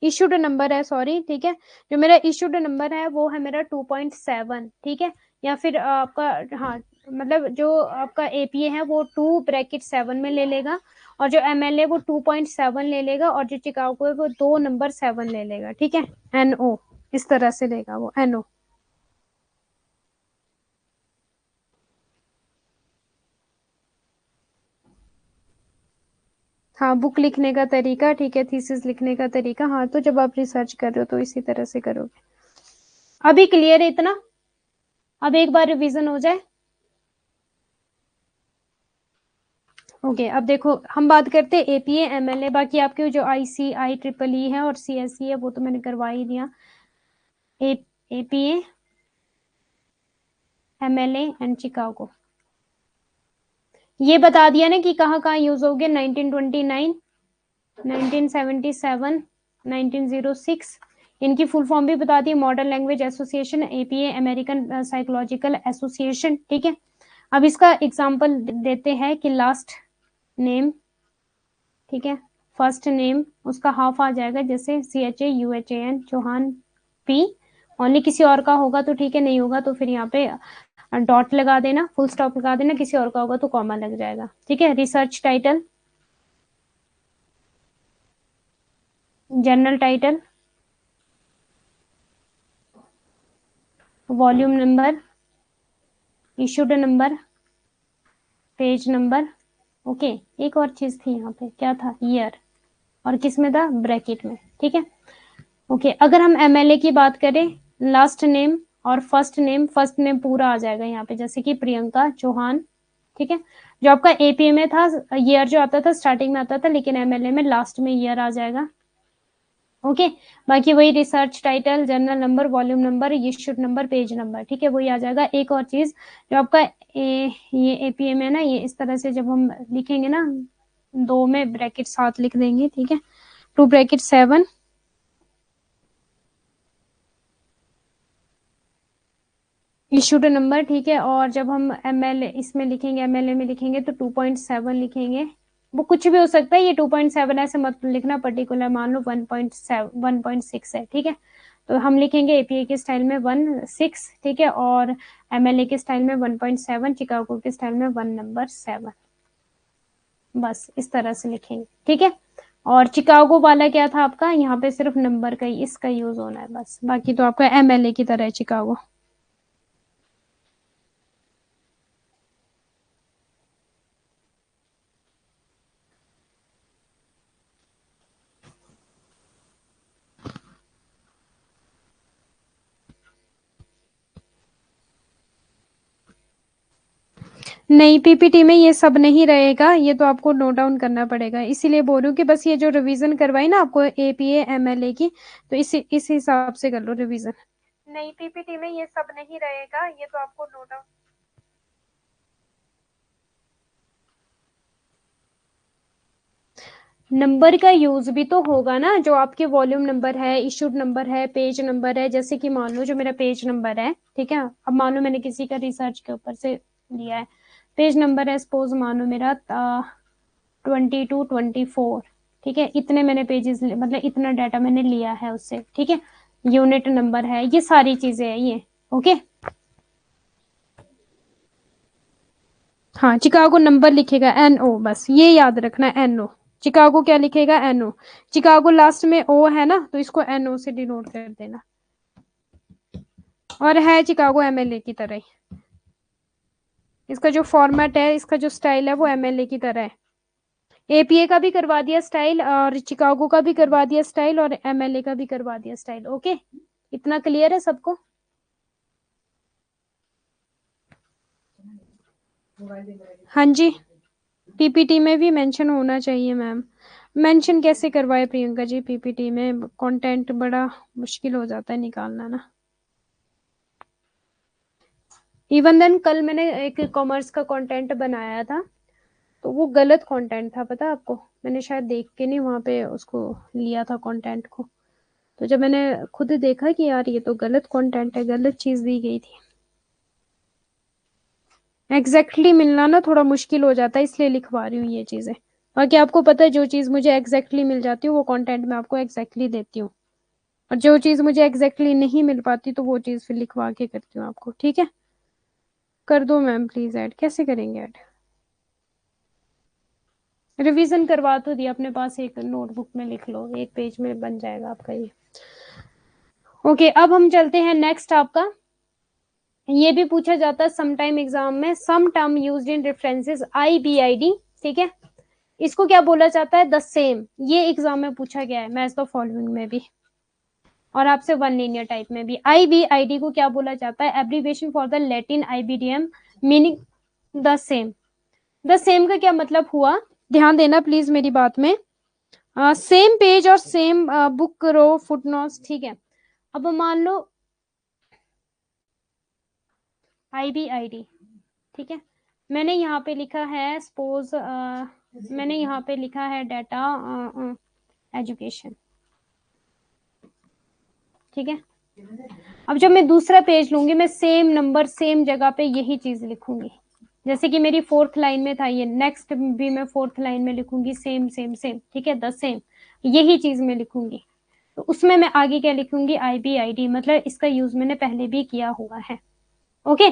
इशूड नंबर है, सॉरी, ठीक है, जो मेरा इशूड नंबर है वो है मेरा 2.7, ठीक है, या फिर आपका, हाँ, मतलब जो आपका एपीए है वो 2 ब्रैकेट 7 में ले लेगा, और जो एमएलए वो 2.7 ले लेगा, और जो चिकागो है वो 2 नंबर 7 ले लेगा, ठीक है, एनओ, इस तरह से लेगा वो एनओ। हाँ, बुक लिखने का तरीका, ठीक है, थीसिस लिखने का तरीका, हाँ, तो जब आप रिसर्च कर रहे हो तो इसी तरह से करोगे। अभी क्लियर है इतना? अब एक बार रिवीजन हो जाए। ओके, अब देखो हम बात करते हैं एपीए एमएलए, बाकी आपके जो आईसी आई ट्रिपल ई है और सीएसई है वो तो मैंने करवा ही दिया। एपीए एमएलए एंड चिकागो, ये बता दिया ना कि कहाँ कहाँ यूज हो गया। 1929, 1977, 1906, इनकी फुल फॉर्म भी बता दी। Modern Language Association, APA American Psychological Association, ठीक है। अब इसका एग्जांपल देते हैं कि लास्ट नेम, ठीक है, फर्स्ट नेम उसका हाफ आ जाएगा, जैसे CHAUHAN, चौहान पी, ओनली किसी और का होगा तो ठीक है, नहीं होगा तो फिर यहाँ पे डॉट लगा देना, फुल स्टॉप लगा देना, किसी और का होगा तो कॉमा लग जाएगा, ठीक है। Research title, journal title, volume number, issued number, page number, okay. एक और चीज थी यहाँ पे, क्या था, ईयर, और किस में था, ब्रैकेट में, ठीक है, ओके। अगर हम एमएलए की बात करें, लास्ट नेम और फर्स्ट नेम पूरा आ जाएगा यहाँ पे, जैसे कि प्रियंका चौहान, ठीक है। जो आपका एपीए में था, ईयर जो आता था स्टार्टिंग में आता था, लेकिन एमएलए में लास्ट में ईयर आ जाएगा, ओके। बाकी वही research title, journal number, volume number, issued number, page number, ठीक है, वही आ जाएगा। एक और चीज, जो आपका ये एपीए में ना, ये इस तरह से जब हम लिखेंगे ना, 2 में ब्रैकेट 7 लिख देंगे, ठीक है, 2 ब्रैकेट 7, इशूड नंबर, ठीक है। और जब हम एमएलए इसमें लिखेंगे, एमएलए में लिखेंगे तो 2.7 लिखेंगे, वो कुछ भी हो सकता है, ये 2.7 ऐसे मत लिखना पर्टिकुलर, मान लो 1.7 1.6 है, ठीक है, तो हम लिखेंगे एपीए के स्टाइल में 1.6, ठीक है, और एमएलए के स्टाइल में 1.7, चिकागो के स्टाइल में 1 नंबर 7, बस इस तरह से लिखेंगे, ठीक है। और चिकागो वाला क्या था आपका, यहाँ पे सिर्फ नंबर का ही इसका यूज होना है बस, बाकी तो आपका एमएलए की तरह है चिकागो। नहीं, पीपीटी में ये सब नहीं रहेगा, ये तो आपको नोट डाउन करना पड़ेगा, इसीलिए बोल रही हूँ कि बस ये जो रिवीजन करवाई ना आपको एपीए एमएलए की, तो इस हिसाब से कर लो रिवीजन। नहीं, पीपीटी में ये सब नहीं रहेगा, ये तो आपको नोट डाउन। नंबर का यूज भी तो होगा ना, जो आपके वॉल्यूम नंबर है, इशूड नंबर है, पेज नंबर है, जैसे कि मान लो जो मेरा पेज नंबर है, ठीक है, अब मान लो मैंने किसी का रिसर्च के ऊपर से लिया है, पेज नंबर है सपोज मान लो मेरा 22 24, ठीक है, इतने मैंने पेजेस, मतलब इतना डाटा मैंने लिया है उससे, ठीक है, यूनिट नंबर है, ये सारी चीजें है ये, ओके। हाँ, चिकागो नंबर लिखेगा NO, बस ये याद रखना, NO। चिकागो क्या लिखेगा, एनओ। चिकागो लास्ट में ओ है ना, तो इसको एनओ से डिनोट कर देना। और है चिकागो एमएलए की तरह ही, इसका जो फॉर्मेट है, इसका जो स्टाइल है वो एमएलए की तरह है। एपीए का भी करवा दिया स्टाइल, और चिकागो का भी करवा दिया स्टाइल, और एमएलए का भी करवा दिया स्टाइल। ओके, इतना क्लियर है सबको? हाँ जी, पीपीटी में भी मेंशन होना चाहिए मैम। मेंशन कैसे करवाए प्रियंका जी, पीपीटी में कंटेंट बड़ा मुश्किल हो जाता है निकालना ना। इवन देन कल मैंने एक कॉमर्स का कंटेंट बनाया था, तो वो गलत कंटेंट था, पता है आपको? मैंने शायद देख के नहीं वहां पे उसको लिया था कंटेंट को, तो जब मैंने खुद देखा कि यार ये तो गलत कंटेंट है, गलत चीज दी गई थी। एग्जैक्टली मिलना ना थोड़ा मुश्किल हो जाता है, इसलिए लिखवा रही हूँ ये चीजें। बाकी आपको पता है, जो चीज मुझे एग्जैक्टली मिल जाती है वो कंटेंट मैं आपको एग्जैक्टली देती हूँ, और जो चीज मुझे एग्जैक्टली नहीं मिल पाती तो वो चीज फिर लिखवा के करती हूँ आपको। ठीक है, कर दो मैम प्लीज ऐड। कैसे करेंगे ऐड? रिवीजन करवा तो दिया अपने पास, एक नोटबुक में लिख लो, एक पेज में बन जाएगा आपका ये। ओके, अब हम चलते हैं नेक्स्ट आपका। ये भी पूछा जाता है सम टाइम एग्जाम में, some term used in references IBID। ठीक है, इसको क्या बोला जाता है? The same. ये एग्जाम में पूछा गया है, मैच द फॉलोइंग में भी, और आपसे वन लीनियर टाइप में भी। IBID को क्या बोला जाता है? Abbreviation for the Latin IBDM, meaning the same. The same का क्या मतलब हुआ, ध्यान देना प्लीज मेरी बात में। सेम पेज और सेम बुक रो फुटनोट्स। ठीक है, अब मान लो IBID, ठीक है, मैंने यहाँ पे लिखा है सपोज, मैंने यहाँ पे लिखा है डाटा एजुकेशन। ठीक है, अब जब मैं दूसरा पेज लूंगी, मैं सेम नंबर सेम जगह पे यही चीज लिखूंगी। जैसे कि मेरी फोर्थ लाइन में था ये, नेक्स्ट भी मैं फोर्थ लाइन में लिखूंगी सेम सेम सेम। ठीक है, द सेम, यही चीज मैं लिखूंगी। तो उसमें मैं आगे क्या लिखूंगी? IBID, मतलब इसका यूज मैंने पहले भी किया हुआ है। Okay,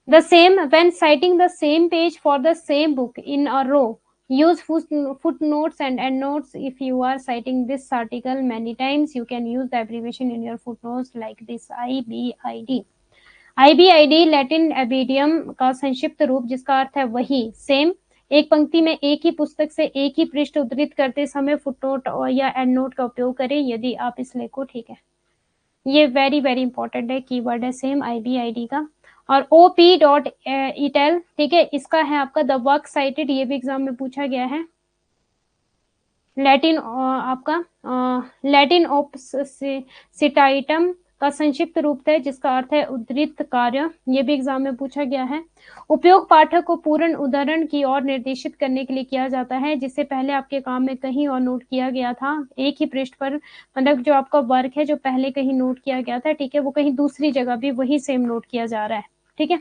the same when citing the same page for the same book in a row. Use footnotes and endnotes. If you are citing this article many times, you can use the abbreviation in your footnotes like this, IBID। IBID Latin ibidem का संक्षिप्त रूप, जिसका अर्थ है वही सेम। एक पंक्ति में एक ही पुस्तक से एक ही पृष्ठ उद्धृत करते समय फुटनोट या एंड नोट का उपयोग करें यदि आप इस लेख को। ठीक है, ये वेरी वेरी इंपॉर्टेंट है, कीवर्ड है सेम IBID का। और OP.etel, ठीक है, इसका है आपका द वर्क साइटेड, ये भी एग्जाम में पूछा गया है। लैटिन आपका लैटिन ऑप्सिटाइटम का संक्षिप्त रूप है, जिसका अर्थ है उद्धृत कार्य, ये भी एग्जाम में पूछा गया है। उपयोग पाठक को पूर्ण उदाहरण की ओर निर्देशित करने के लिए किया जाता है, जिससे पहले आपके काम में कहीं और नोट किया गया था, एक ही पृष्ठ पर, मतलब जो आपका वर्क है जो पहले कहीं नोट किया गया था, ठीक है, वो कहीं दूसरी जगह भी वही सेम नोट किया जा रहा है। ठीक है,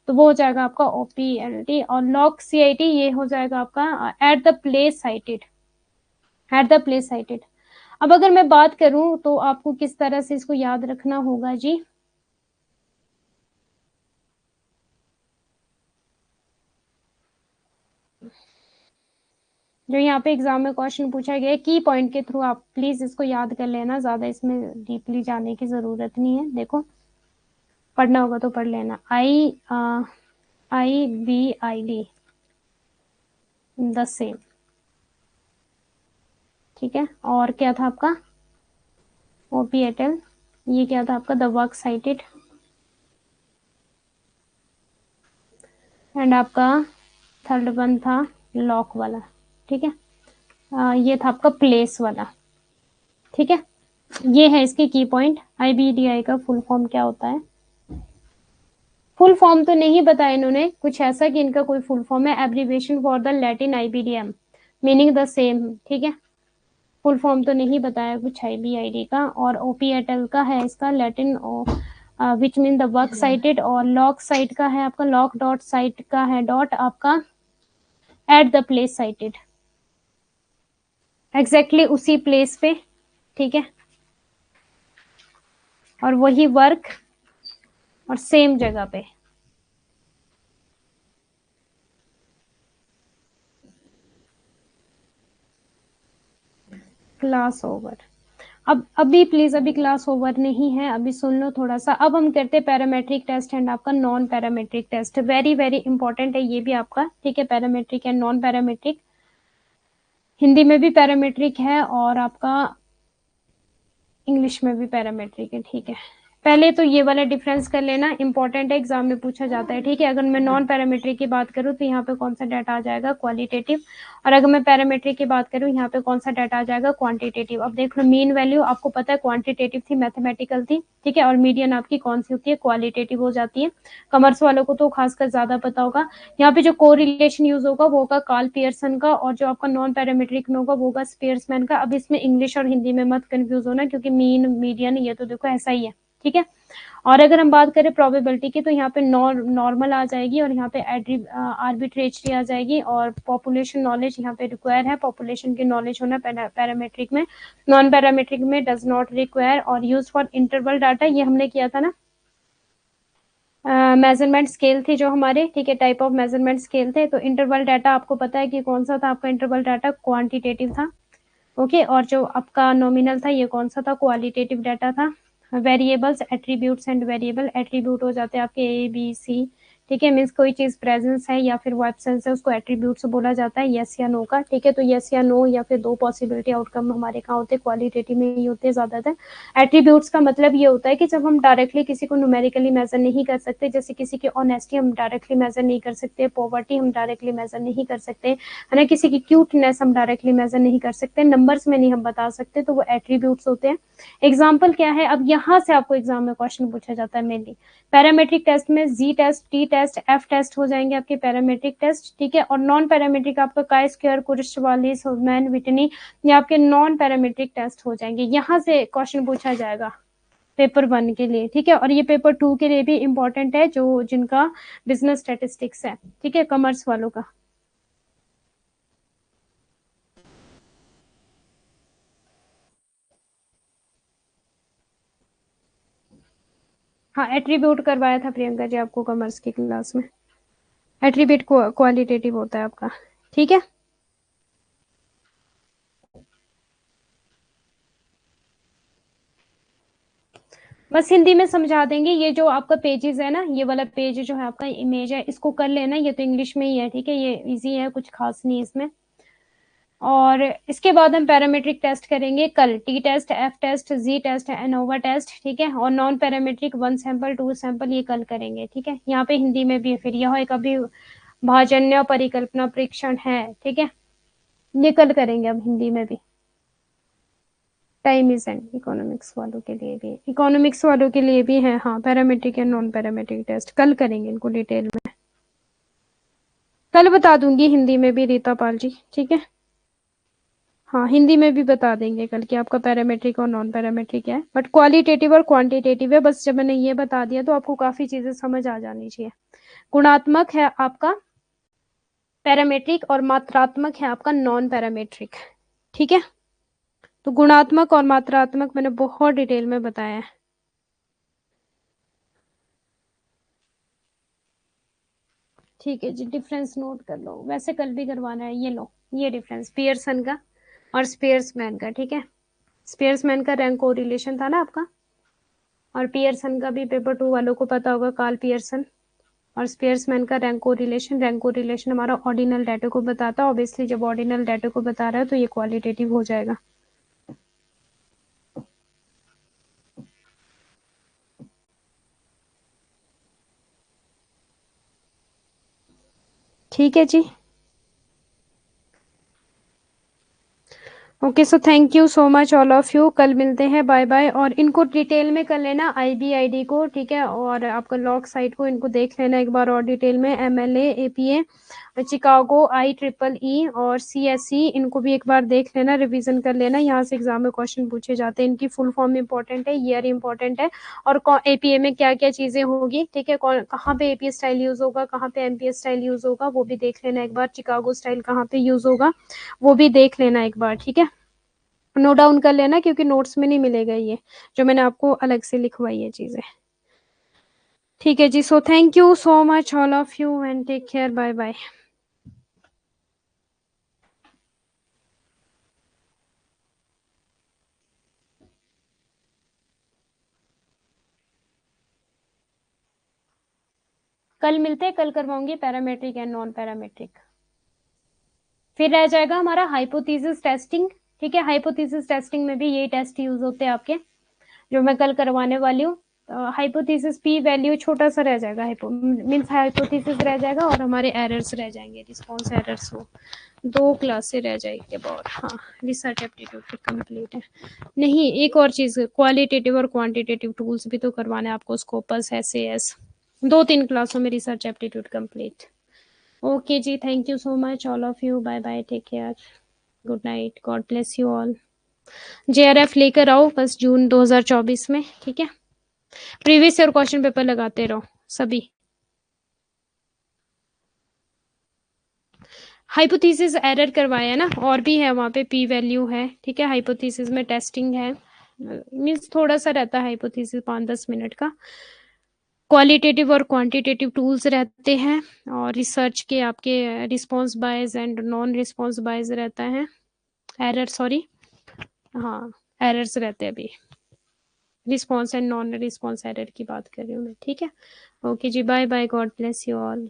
तो वो हो जाएगा आपका OPLT। और लॉग CIT ये हो जाएगा आपका at the place cited, at the place cited. अब अगर मैं बात करूं तो आपको किस तरह से इसको याद रखना होगा जी? जो यहाँ पे एग्जाम में क्वेश्चन पूछा गया है, की पॉइंट के थ्रू आप प्लीज इसको याद कर लेना, ज्यादा इसमें डीपली जाने की जरूरत नहीं है। देखो, पढ़ना होगा तो पढ़ लेना। IBID the same. ठीक है, और क्या था आपका? OPETL, ये क्या था आपका? The work cited. एंड आपका थर्ड वन था लॉक वाला। ठीक है, ये था आपका प्लेस वाला। ठीक है, ये है इसके की पॉइंट। IBDI का फुल फॉर्म क्या होता है? फुल फॉर्म तो नहीं बताया इन्होंने, कुछ ऐसा कि इनका कोई फुल फॉर्म है, abbreviation for the Latin IBDM, meaning the same. ठीक है, फुल फॉर्म तो नहीं बताया कुछ IBID का। और OPETL का है इसका Latin which mean the work cited. और लॉक साइट का है आपका लॉक डॉट साइट का है डॉट आपका at the place cited, exactly उसी प्लेस पे। ठीक है, और वही वर्क और सेम जगह पे। Class over. अब अभी प्लीज, अभी क्लास ओवर नहीं है, अभी सुन लो थोड़ा सा। अब हम करते हैं पैरामेट्रिक टेस्ट एंड आपका non parametric test. Very very important है ये भी आपका, ठीक है। Parametric and non parametric, Hindi में भी पैरामेट्रिक है और आपका इंग्लिश में भी पैरामेट्रिक है, ठीक है। पहले तो ये वाला डिफरेंस कर लेना, इंपॉर्टेंट है, एग्जाम में पूछा जाता है, ठीक है। अगर मैं नॉन पैरामेट्रिक की बात करूँ तो यहाँ पे कौन सा डाटा आ जाएगा, क्वालिटेटिव। और अगर मैं पैरामेट्रिक की बात करूँ यहाँ पे कौन सा डाटा आ जाएगा, क्वांटिटेटिव। अब देख लो, मीन वैल्यू आपको पता है क्वांटिटेटिव थी, मैथमेटिकल थी, ठीक है। और मीडियन आपकी कौन सी होती है, क्वालिटेटिव हो जाती है। कॉमर्स वालों को तो खासकर ज्यादा पता होगा। यहाँ पे जो कोरिलेशन यूज होगा वो होगा कार्ल पियर्सन का, और जो आपका नॉन पैरामेट्रिक में होगा वो होगा स्पियर्समैन का। अब इसमें इंग्लिश और हिंदी में मत कंफ्यूज होना, क्योंकि मीन मीडियन ये तो देखो ऐसा ही है, ठीक है। और अगर हम बात करें प्रोबेबिलिटी की तो यहाँ पे नॉर्मल आ जाएगी, और यहाँ पे आर्बिट्रेटरी आ जाएगी, और पॉपुलेशन नॉलेज यहाँ पे रिक्वायर है, पॉपुलेशन की नॉलेज होना पैरामेट्रिक में। नॉन पैरामेट्रिक में डज नॉट रिक्वायर। और यूज फॉर इंटरवल डाटा, ये हमने किया था ना, मेजरमेंट स्केल थे जो हमारे, ठीक है, टाइप ऑफ मेजरमेंट स्केल थे। तो इंटरवल डाटा आपको पता है कि कौन सा था आपका, इंटरवल डाटा क्वांटिटेटिव था, ओके। और जो आपका नॉमिनल था ये कौन सा था, क्वालिटेटिव डाटा था। Variables, attributes and variable, attribute हो जाते हैं आपके ए बी सी, ठीक है। मीन्स कोई चीज प्रेजेंस है या फिर वो एब्सेंस है, उसको एट्रीब्यूट्स बोला जाता है, यस या नो का, ठीक है। तो यस या नो या फिर दो पॉसिबिलिटी आउटकम हमारे कहाँ होते हैं, क्वालिटेटिव में ही होते हैं ज्यादातर। एट्रीब्यूट्स का मतलब ये होता है कि जब हम डायरेक्टली किसी को न्यूमेरिकली मेजर नहीं कर सकते, जैसे किसी की ऑनेस्टी हम डायरेक्टली मेजर नहीं कर सकते, पॉवर्टी हम डायरेक्टली मेजर नहीं कर सकते, है ना, किसी की क्यूटनेस हम डायरेक्टली मेजर नहीं कर सकते, नंबर्स में नहीं हम बता सकते, तो वो एट्रीब्यूट्स होते हैं। एग्जाम्पल क्या है, अब यहाँ से आपको एग्जाम में क्वेश्चन पूछा जाता है मेनली। पैरामेट्रिक टेस्ट में G test, T test, F test हो जाएंगे आपके पैरामेट्रिक टेस्ट, ठीक है। और नॉन पैरामेट्रिक आपका काय स्क्वायर, कुरिशवालिस, मैन विटनी, ये आपके नॉन पैरामेट्रिक टेस्ट हो जाएंगे। यहाँ से क्वेश्चन पूछा जाएगा पेपर 1 के लिए, ठीक है। और ये पेपर 2 के लिए भी इंपॉर्टेंट है, जो जिनका बिजनेस स्टेटिस्टिक्स है, ठीक है, कॉमर्स वालों का। हाँ, एट्रीब्यूट करवाया था प्रियंका जी आपको कॉमर्स की क्लास में। एट्रीब्यूट क्वालिटेटिव होता है आपका, ठीक है। बस हिंदी में समझा देंगे। ये जो आपका पेजेस है ना, ये वाला पेज जो है आपका, इमेज है, इसको कर लेना, ये तो इंग्लिश में ही है, ठीक है। ये इजी है, कुछ खास नहीं इसमें। और इसके बाद हम पैरामेट्रिक टेस्ट करेंगे कल, टी टेस्ट, एफ टेस्ट, जी टेस्ट, एनोवा टेस्ट, ठीक है। और नॉन पैरामेट्रिक 1 सैंपल 2 सैंपल ये कल करेंगे, ठीक है। यहाँ पे हिंदी में भी फिर यह एक अभी भाजन्य परिकल्पना परीक्षण है, ठीक है, ये कल करेंगे अब हिंदी में भी। टाइम इज एंड, इकोनॉमिक्स वालों के लिए भी, इकोनॉमिक्स वालों के लिए भी है, हाँ, parametric and non parametric test कल करेंगे इनको डिटेल में। कल बता दूंगी हिंदी में भी रीता पाल जी, ठीक है। हाँ, हिंदी में भी बता देंगे कल कि आपका पैरामेट्रिक और नॉन पैरामेट्रिक है, बट क्वालिटेटिव और क्वांटिटेटिव है। बस जब मैंने ये बता दिया तो आपको काफी चीजें समझ आ जानी चाहिए। गुणात्मक है आपका पैरामेट्रिक, और मात्रात्मक है आपका नॉन पैरामेट्रिक, ठीक है। तो गुणात्मक और मात्रात्मक मैंने बहुत डिटेल में बताया है, ठीक है जी। डिफरेंस नोट कर लो, वैसे कल भी करवाना है, ये लो, ये डिफरेंस पियर्सन का और स्पियर्समैन का, ठीक है। स्पियर्समैन का रैंक को रिलेशन था ना आपका, और पियर्सन का भी पेपर 2 वालों को पता होगा, कार्ल पियर्सन। और स्पियर्समैन का रैंक को रिलेशन, रैंक को रिलेशन हमारा ऑर्डिनल डाटा को बताता है। ऑब्वियसली जब ऑर्डिनल डाटा को बता रहा है तो ये क्वालिटेटिव हो जाएगा, ठीक है जी। Okay, so thank you so much all of you, कल मिलते हैं, बाय बाय। और इनको डिटेल में कर लेना, IBID को, ठीक है, और आपका लॉग साइट को इनको देख लेना एक बार और डिटेल में, MLA, APA, चिकागो, IEEE और CSE, इनको भी एक बार देख लेना, रिवीजन कर लेना। यहाँ से एग्जाम में क्वेश्चन पूछे जाते हैं, इनकी फुल फॉर्म इंपॉर्टेंट है, ईयर इंपॉर्टेंट है, और APA में क्या क्या चीजें होगी, ठीक है, कहाँ पे APA स्टाइल यूज होगा, कहाँ पे MPS स्टाइल यूज होगा, वो भी देख लेना एक बार। चिकागो स्टाइल कहाँ पे यूज होगा वो भी देख लेना एक बार, ठीक है। नोट डाउन कर लेना, क्योंकि नोट्स में नहीं मिलेगा ये, जो मैंने आपको अलग से लिखवाई है चीजें, ठीक है जी। So thank you so much all of you and take care, bye bye. कल मिलते हैं, कल करवाऊंगी पैरामेट्रिक एंड नॉन पैरामेट्रिक। फिर रह जाएगा हमारा हाइपोथेसिस टेस्टिंग। ठीक है, हाइपोथेसिस टेस्टिंग में भी यही टेस्ट यूज होते हैं आपके, जो मैं कल करवाने वाली हूँ। हाइपोथेसिस पी वैल्यू छोटा सा रह जाएगा, मीन्स हाइपोथेसिस रह जाएगा और हमारे एरर्स रह जाएंगे, रिस्पॉन्स एरर्स। वो 2 क्लासें रह जाएगी अब। और हाँ, रिसर्च एप्टीट्यूड भी कंप्लीट है। नहीं, एक और चीज, क्वालिटेटिव और क्वांटिटेटिव टूल्स भी तो करवाने आपको, स्कोपस, SAS, 2-3 क्लासों में रिसर्च एप्टीट्यूड कंप्लीट। ओके जी, thank you so much all of you, bye bye, take care, good night, God bless you all. JRF लेकर आओ बस जून 2024 में, ठीक है। प्रीवियस ईयर क्वेश्चन पेपर लगाते रहो सभी। हाइपोथेसिस एरर करवाया ना, और भी है वहाँ पे, पी वैल्यू है, ठीक है। हाइपोथेसिस में टेस्टिंग है, मीन्स थोड़ा सा रहता है हाइपोथेसिस, 5-10 मिनट का। क्वालिटेटिव और क्वांटिटेटिव टूल्स रहते हैं, और रिसर्च के आपके response bias and non response bias रहता है, एरर, सॉरी, हाँ, एरर्स रहते हैं अभी, response and non response error की बात कर रही हूँ मैं, ठीक है। ओके जी, bye bye, God bless you all.